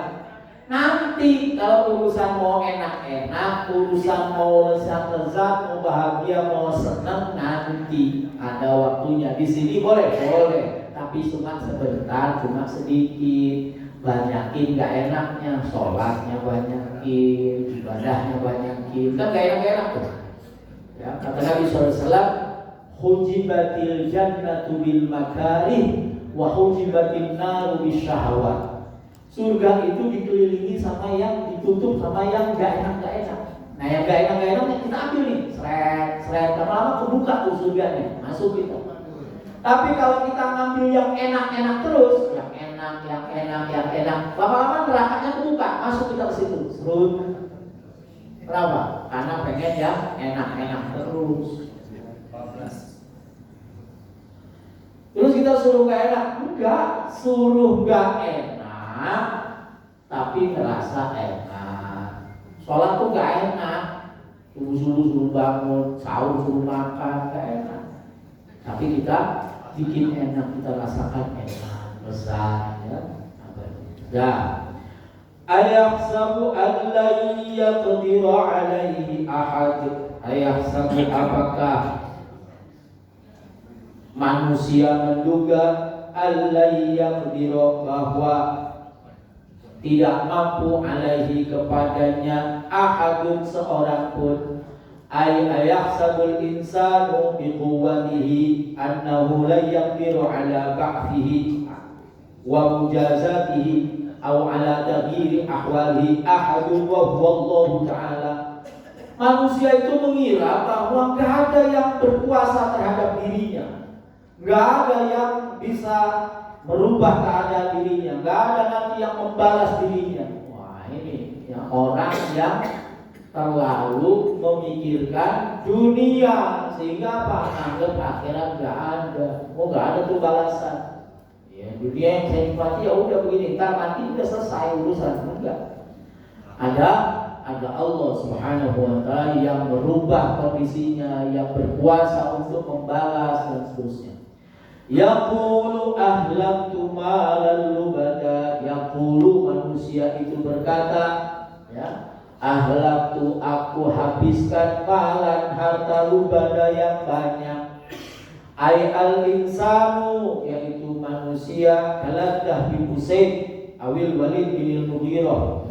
Nanti kalau urusan mau enak-enak, urusan mau lezat-lezat, mau bahagia, mau senang, nanti ada waktunya. Di sini boleh, tapi cuma sebentar, cuma sedikit. Banyakin gak enaknya, sholatnya banyakin, ibadahnya banyakin, kan gak enak tuh. Ya, kata Nabi SAW, hujibatil jannatu bil makarih wa hujibatin naru bis syahwat. Surga itu dikelilingi sama yang ditutup sama yang gak enak. Nah yang gak enak kita ambil nih, seret, lama-lama kebuka tuh surganya, masuk kita. Tapi kalau kita ngambil yang enak terus, yang enak, lama-lama nerakanya kebuka, masuk kita ke situ. Serut. Kenapa? Karena pengen yang enak terus. Terus kita suruh gak enak? Enggak, suruh gak enak, tapi ngerasa enak. Sholat tuh gak enak, suruh bangun, sahur suruh makan, gak enak. Tapi kita bikin enak, kita rasakan enak, lezat, ya. Ya. Ayahsabu an la yaqdira alaihi ahad. Ayahsabu, apakah manusia menduga an la yaqdira, bahwa tidak mampu alaihi kepadanya ahadun seorang pun. Ayahsabul insanu biquwwatihi annahu la yaqdiru ala ba'thihi wa mujazatihi aw ala taghyiri ahwalihi ahadun wa huwa Allah Ta'ala. Manusia itu mengira bahwa gak ada yang berkuasa terhadap dirinya, gak ada yang bisa merubah keadaan dirinya, gak ada nanti yang membalas dirinya. Wah ini ya, orang yang terlalu memikirkan dunia sehingga apa? Anggap akhirat gak ada. Oh gak ada tuh balasan. Ya, dunia yang saya nikmati ya udah begini, ntar nanti udah selesai urusan. Enggak. Ada Allah Subhanahu wa Ta'ala yang merubah kondisinya, yang berkuasa untuk membalas dan seterusnya. Yaqulu ahlamtu malan lubada. Yaqulu, manusia manusia itu berkata, ya, ahlaktu, aku habiskan malan harta lubada yang banyak. Ai al insanu, yaitu manusia, kaladdah bin Usaid awil Walid bin Mughirah.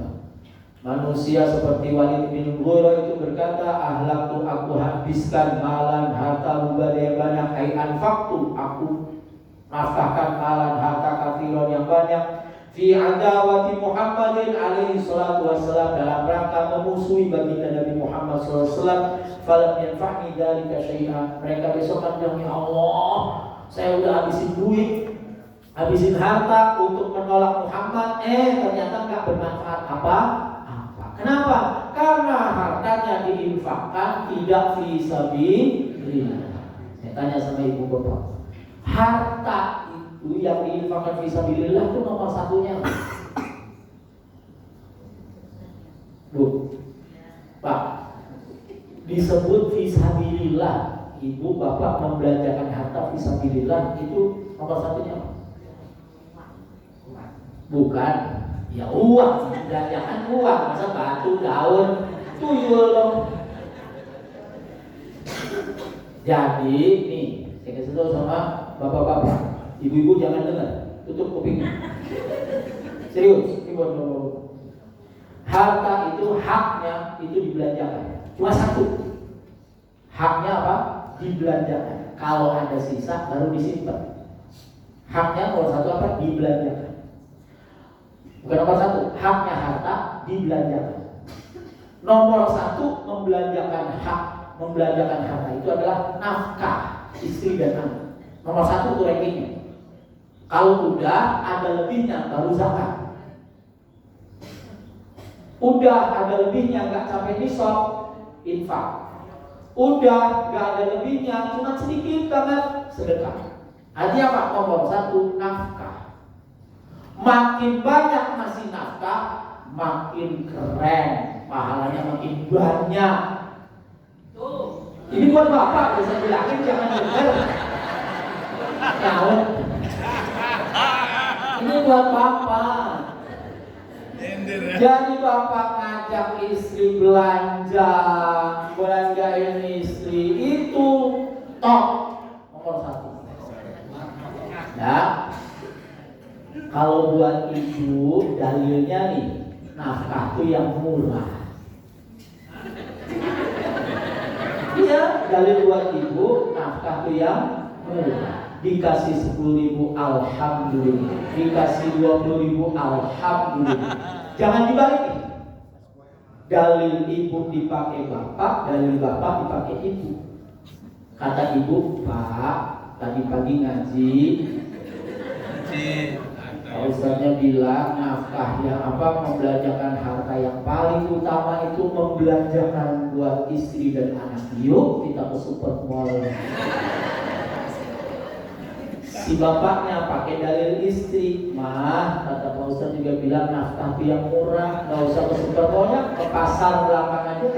Manusia seperti Walid bin Mughirah itu berkata, ahlaktu, aku habiskan malan harta lubada yang banyak. Ai anfaqtu, aku nafkahkan malan harta kafiron yang banyak. Fi adawati Muhammadin alaihi salatu wassalam, dalam rangka memusuhi baginda Nabi Muhammad SAW. Falam yanfa'ni dzalika syai'an. Mereka besok bilang, ya Allah, saya udah habisin duit, habisin harta untuk menolak Muhammad, ternyata nggak bermanfaat apa. Kenapa? Karena hartanya diinfakkan tidak fi sabilillah. Saya tanya sama ibu bapak, harta itu yang diinfakkan fi sabilillah itu nomor satunya, Bu, Pak, disebut fi sabilillah, ibu bapak membelanjakan harta fi sabilillah itu nomor satunya, bukan? Ya uang, belanjakan uang, masa batu, daun, tuyul dong. Jadi nih, saya kasih tahu sama bapak-bapak, ibu-ibu jangan dengar, tutup kupingnya. Serius, ini buat bapak-bapak. Harta itu haknya itu dibelanjakan, cuma satu. Haknya apa? Dibelanjakan. Kalau ada sisa baru disimpan. Haknya nomor satu apa? Dibelanjakan. Bukan nomor satu, haknya harta dibelanjakan. Nomor satu membelanjakan hak, membelanjakan harta itu adalah nafkah istri dan anak. Nomor satu itu rankingnya. Kalau udah ada lebihnya baru zakat. Udah ada lebihnya nggak sampai nisab, infak. Udah nggak ada lebihnya cuma sedikit banget, sedekah. Artinya apa? Nomor satu nafkah. Makin banyak ngasih nafkah, makin keren, pahalanya makin banyak. Ini buat bapak, saya bilangin jangan dengar. Tahu? Ini buat bapak. Jadi bapak ngajak istri belanja, belanjain istri itu top nomor satu. Ya. Kalau buat ibu, dalilnya nih, nafkah itu yang murah. Iya, dalil buat ibu, nafkah itu yang murah. Dikasih 10.000, alhamdulillah. Dikasih 20.000, alhamdulillah. Jangan dibalik. Dalil ibu dipakai bapak, dalil bapak dipakai ibu. Kata ibu, Pak, tadi pagi ngaji. Ustaznya bilang nafkah yang apa, membelanjakan harta yang paling utama itu membelanjakan buat istri dan anak. Yuk kita ke supermall. Si bapaknya pakai dalil istri, mah kata Pak Ustaz juga bilang nafkah yang murah, nggak usah ke supermallnya, ke pasar belakang aja,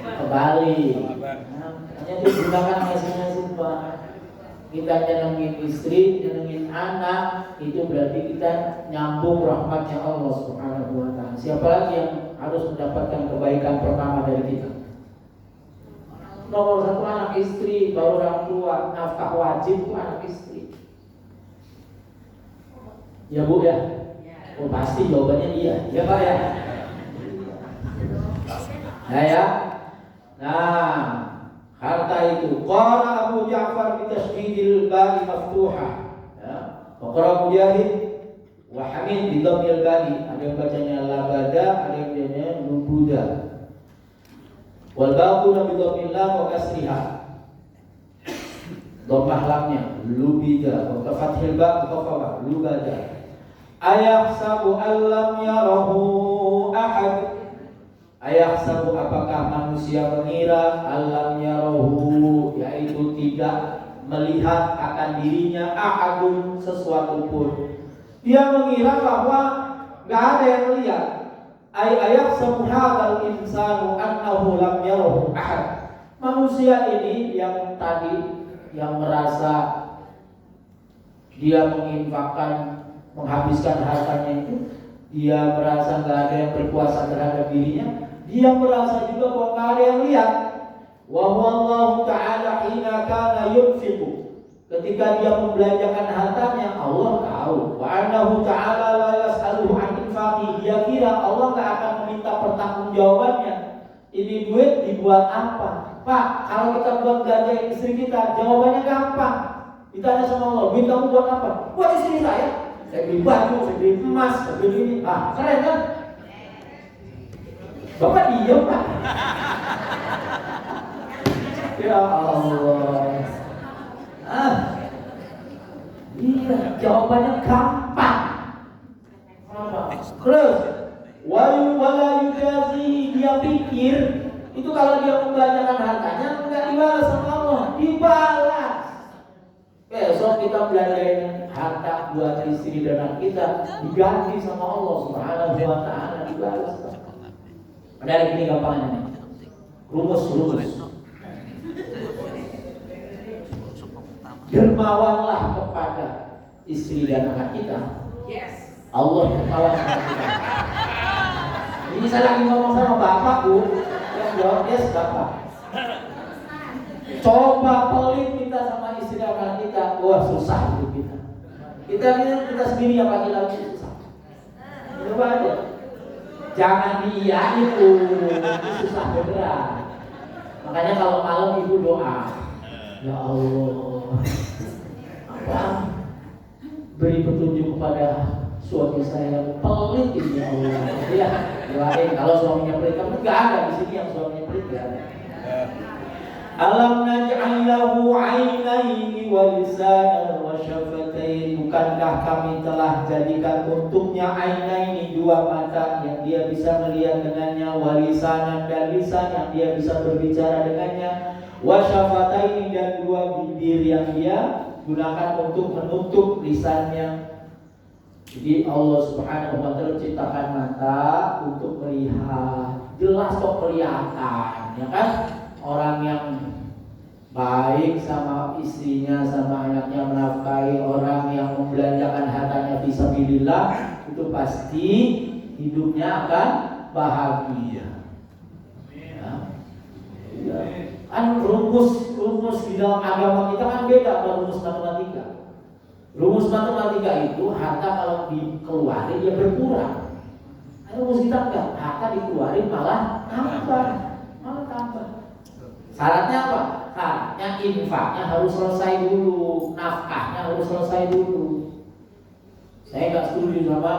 ke Bali. Hanya digunakan masing-masing Pak. Kita nyenengin istri, nyenengin anak, itu berarti kita nyambung rahmatnya Allah Subhanahu wa ta'ala. Siapa lagi yang harus mendapatkan kebaikan pertama dari kita? Nomor satu anak istri, baru orang tua. Nafkah wajib itu anak istri. Ya Bu ya? Oh pasti jawabannya iya. Ya Pak ya? Nah ya. Nah, harta itu. Qala Abu Ja'far bi tashdidil ba'i maftuha. Ya. Qala Mujahid wa Hamid bi dhammil ba'i. Ada yang bacanya labada, ada yang bacanya lubuda. Wal ba'u bi dhammil lam wa kasriha. Dhammah lamnya lubida wa fathil ba' khafafah lubada. Ayahsabu allam yarahu ahad. Ayahsabu apakah manusia mengira alam yarahu, yaitu tidak melihat akan dirinya ahadun sesuatu pun. Dia mengira bahwa nggak ada yang melihat. Ayahsabu hadzal insanu annahu lam yarahu ahad. Manusia ini yang tadi yang merasa dia menginfakkan menghabiskan hartanya itu, dia merasa nggak ada yang berkuasa terhadap dirinya, dia merasa juga bahwa nggak ada yang lihat. Wa wallahu ta'ala hina kana yunfiqu, ketika dia membelanjakan hartanya, Allah tahu. Wa annahu ta'ala la yas'aluhu an infaqi, dia kira Allah nggak akan meminta pertanggungjawabannya. Ini duit dibuat apa? Pak, kalau kita buat belanja istri kita, jawabannya gampang. Ditanya sama Allah, duit kamu buat apa? Buat istri saya. Saya beli baju, saya beli emas, saya beli ini. Ah, keren kan? Bapak diem Pak. Ya Allah. Iya, jawabannya gampang. Terus, wala yujazi, dia pikir itu kalau dia membelanjakan hartanya enggak dibalas sama Allah, dibalas. Besok kita belanjain harta buat istri dan anak kita, diganti sama Allah Subhanahu wa ta'ala, dibalas. Ada gini gampangnya nih. Rumus. Dermawanlah kepada istri dan anak kita. Allah kepala kita. Ini saya lagi ngomong sama bapak Bu, yang jawab yes bapak. Coba pelit kita sama istri dan anak kita, wah susah hidup kita. Kita sendiri yang laki-laki susah. Coba aja. Jangan diiyain itu susah beneran. Makanya kalau malam ibu doa, ya Allah, beri petunjuk kepada suami saya pelit ini ya Allah. Ya, doain kalau suaminya pelit, tapi nggak ada di sini yang suaminya pelit ya. Alam naj'al lahu 'ainaini wa lisanan wa syafatain, bukankah kami telah jadikan untuknya 'ainaini, dua mata yang dia bisa melihat dengannya, wa lisanan, dan lisan yang dia bisa berbicara dengannya, wa syafataini, dan dua bibir yang dia gunakan untuk menutup lisannya. Jadi Allah Subhanahu wa ta'ala ciptakan mata untuk melihat, jelas kok kelihatan, ya kan? Orang yang baik sama istrinya, sama anaknya, menafkahi, orang yang membelanjakan hartanya fisabilillah, itu pasti hidupnya akan bahagia. Ya. Kan rumus di dalam agama kita kan beda sama rumus matematika. Rumus matematika itu harta kalau dikeluarin dia berkurang. Rumus kita enggak, harta dikeluarin malah tambah. Syaratnya apa? Syaratnya infaknya harus selesai dulu, nafkahnya harus selesai dulu. Saya nggak setuju sama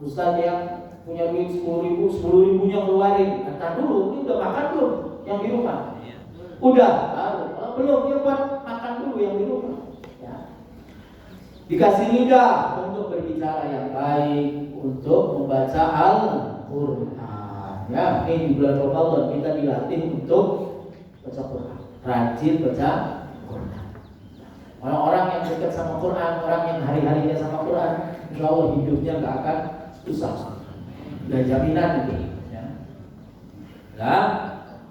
Ustadz yang punya duit 10 ribunya keluarin. Entar dulu, ini udah makan belum yang di rumah? Udah, baru. Kalau belum, dia buat makan dulu yang di rumah. Ya. Dikasih lidah untuk berbicara yang baik, untuk membaca Al-Quran. Ya, ini di bulan Ramadan kita dilatih untuk baca Quran, rajin baca Quran. Orang-orang yang dekat sama Quran, orang yang hari-harinya sama Quran, insya Allah hidupnya nggak akan susah. Dan jaminan itu. Ya.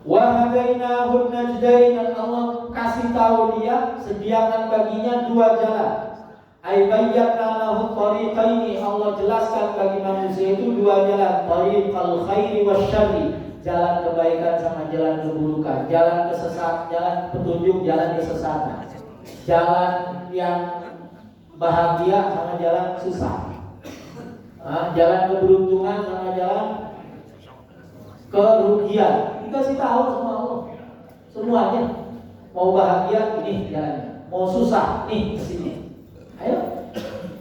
Wahadainahun najdain, dan Allah kasih tahu dia, sediakan baginya dua jalan. Aybayyatna lahu tariqaini, Allah jelaskan bagi manusia itu dua jalan, tariqal khairi wasyarri, jalan kebaikan sama jalan keburukan, jalan kesesat, jalan petunjuk, jalan kesesatan, jalan yang bahagia sama jalan susah, jalan keberuntungan sama jalan kerugian. Dikasih tahu sama Allah semuanya. Mau bahagia ini jalannya, mau susah nih kesini. Ayo,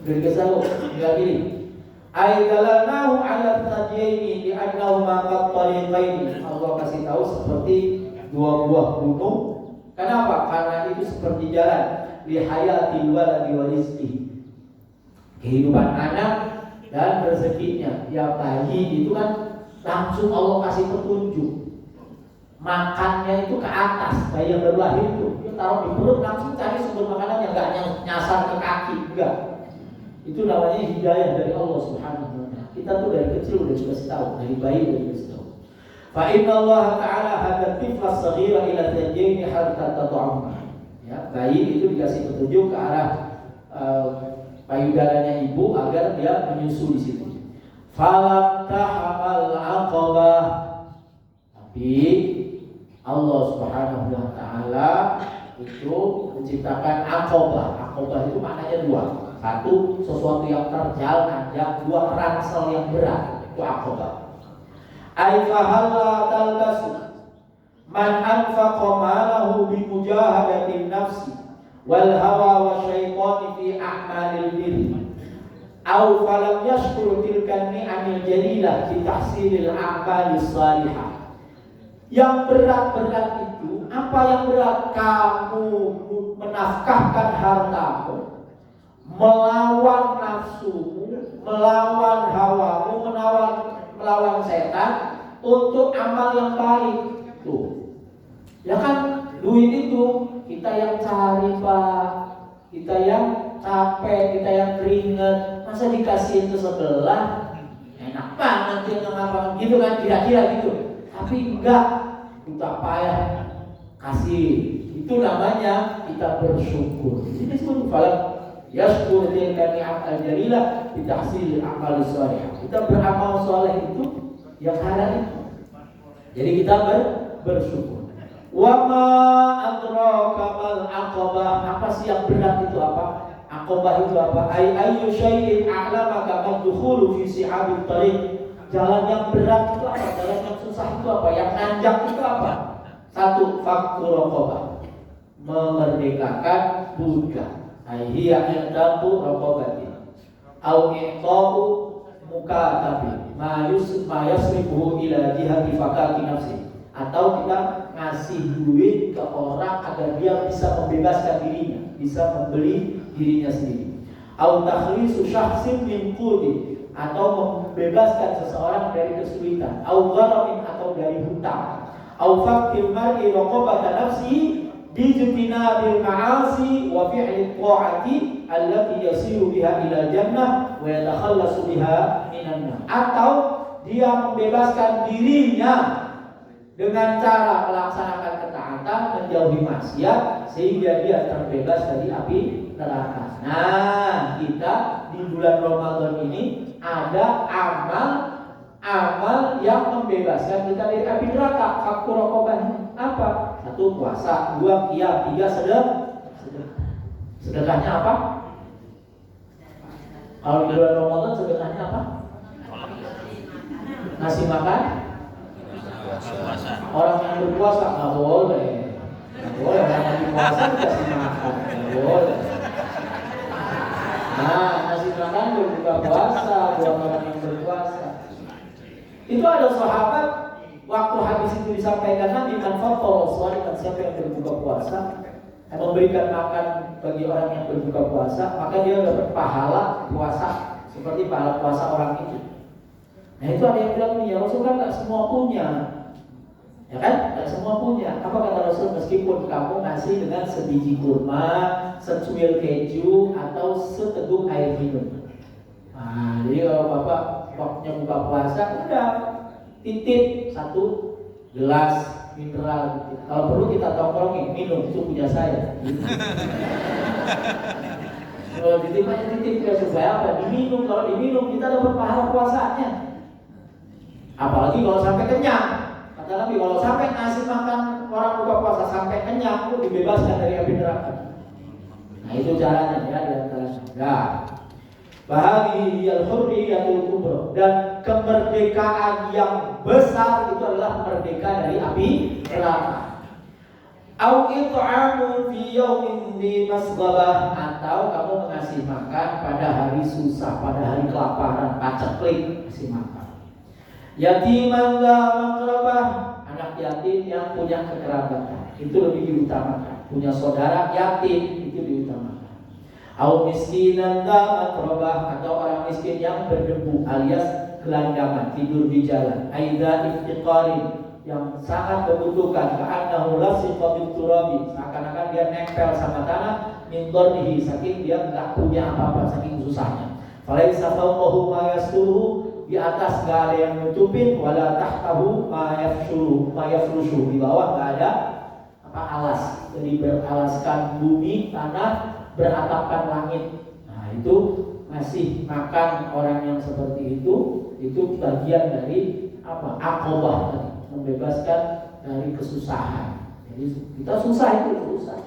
dari kesal, tinggal pilih. Aidalanahu ala tadyaini li'annahu maqat tariqaini. Allah kasih tahu seperti dua buah gunung. Kenapa? Karena itu seperti jalan li hayati waladi wa rizqi, kehidupan anak dan rezekinya. Ya bayi itu kan langsung Allah kasih petunjuk. Makannya itu ke atas, bayi yang baru lahir itu dia taruh di perut, langsung cari sumber makanan yang enggak nyasar ke kaki, enggak. Itu namanya hidayah dari Allah Subhanahu wa ta'ala. Kita tuh dari kecil udah dikasih tahu, dari bayi udah dikasih tahu. Fa inna Allah ta'ala hadza tifla shaghira ila tajayni hatta tad'ama. Ya, bayi itu dikasih petunjuk ke arah payudaranya ibu agar dia menyusu di situ. Falaqtahamal aqabah. Tapi Allah Subhanahu wa taala itu menciptakan aqabah. Aqabah itu maknanya dua. Satu, sesuatu yang terjal, nanjak. Dua, ransel yang berat. Itu aqabah. Ai fahalla talbasu man anfaqa malahu bi mujahadatin nafsi wal hawa wa syaitani fi a'malil birri aw falam yashkur tilka ni'amil jalilah fi tahsilil a'malis salihah. Yang berat-berat itu, apa yang berat? Kamu menafkahkan hartamu, melawan nafsumu, melawan hawamu, melawan setan untuk amal yang baik. Tuh, ya kan, duit itu kita yang cari Pak, kita yang capek, kita yang keringet. Masa dikasih itu sebelah enak banget dia ngapa gitu kan, kira-kira gitu. Tapi enggak, kita payah kasih. Itu namanya kita bersyukur. Di sini disebut falam yashkur tilka ni'amal jalilah bi tahsil amal salih. Kita beramal saleh itu yang hari itu. Jadi kita bersyukur. Wa ma adraka mal aqabah. Apa sih yang berat itu apa? Aqabah itu apa? Ayyu syai'in a'lamaka madkhulu fi si'abit tariq. Jalan yang berat itu apa? Jalan yang susah itu apa? Yang nanjak itu apa? Satu, faktur raqabah. Memerdekakan budak. Hiya indaku raqabati. Au i'ta'u mukatabi. Ma yasrifu ila jihati fakati nafsi. Atau kita ngasih duit ke orang agar dia bisa membebaskan dirinya, bisa membeli dirinya sendiri. Au takhlisu syakhsin min qudi, atau membebaskan seseorang dari kesulitan. Au gharamin, atau dari hutang. Au fakir mar'i raqabata nafsi bijtinabil ma'asi wa fi'li ta'ati allati yasiru biha ila jannah wa yatakhallasu biha minan nar. Atau dia membebaskan dirinya dengan cara melaksanakan ketaatan, menjauhi maksiat, sehingga dia terbebas dari api neraka. Nah, kita di bulan Ramadan ini ada amal yang membebaskan kita dari api neraka. Faktur raqabah apa? Satu, puasa. Dua, qiyam. Tiga, sedekah. Sedekahnya apa? Kalau di bulan Ramadan sedekahnya apa? Ngasih makan. Orang yang berpuasa nggak boleh, orang yang berpuasa dikasih makan, nggak boleh. Nah, ngasih makan berbuka puasa buat orang yang berpuasa. Itu ada sahabat waktu hadis itu disampaikan Nabi, dan siapa yang berbuka puasa memberikan makan bagi orang yang berbuka puasa, maka dia dapat pahala puasa seperti pahala puasa orang itu. Nah, itu ada yang bilang, ya Rasul kan nggak semua punya. Ya kan? Tidak semua punya. Apa kata Rasul? Meskipun kamu ngasih dengan sebiji kurma, secuil keju, atau seteguk air minum. Nah, jadi kalau Bapak waktunya buka puasa, udah titip satu gelas mineral. Kalau perlu kita tongkrongin, minum, itu punya saya. Kalau titip aja titip, ya supaya apa? Diminum. Kalau diminum kita dapat pahala puasanya. Apalagi kalau sampai kenyang. Kata Nabi, kalau sampai ngasih makan orang buka puasa sampai kenyang, itu dibebaskan dari api neraka. Nah, itu caranya ya, di antaranya. Nah, bahagi al-hurriyatul kubra, dan kemerdekaan yang besar itu adalah merdeka dari api neraka. Au it'amu fi yaumin di masghabah, atau kamu mengasih makan pada hari susah, pada hari kelaparan, paceklik, kasih makan. Yatiman la makrabah, anak yatim yang punya kekerabatan, itu lebih diutamakan. Punya saudara yatim itu diutamakan. Au miskinan la makrabah, atau orang miskin yang berdebu alias gelandangan, tidur di jalan. Aidza iftiqarin, yang sangat membutuhkan, ka'annahu lasiqa biturabi, seakan-akan dia nempel sama tanah, min dharrihi, saking dia enggak punya apa-apa, saking susahnya. Falaisa fawqahu ma yasturuhu, di atas gak ada yang nutupin, wala tahtahu ma yafrushu, di bawah gak ada apa alas, jadi beralaskan bumi, tanah, beratapkan langit. Nah, itu masih makan orang yang seperti itu bagian dari apa? Aqobah tadi, membebaskan dari kesusahan. Jadi kita susah itu susah.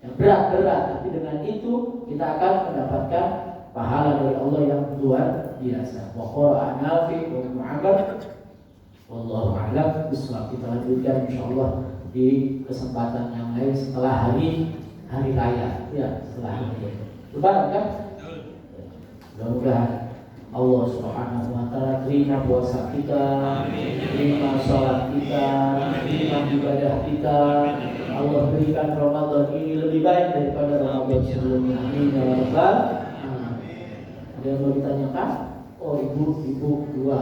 Yang berat, tapi dengan itu kita akan mendapatkan pahala dari Allah yang luar biasa. Wa qara'a Nafi' wa Mu'ammar. Wallahu a'lam bishawab. Kita lanjutkan insyaallah di kesempatan yang lain setelah hari raya. Ya, setelah hari raya. Lebaran kan? Mudah-mudahan Allah Subhanahu wa taala terima puasa kita, terima salat kita, terima ibadah kita. Allah berikan Ramadan ini lebih baik daripada Ramadan sebelumnya. Amin ya rabbal alamin. Ada yang mau ditanyakan? Oh, ibu dua.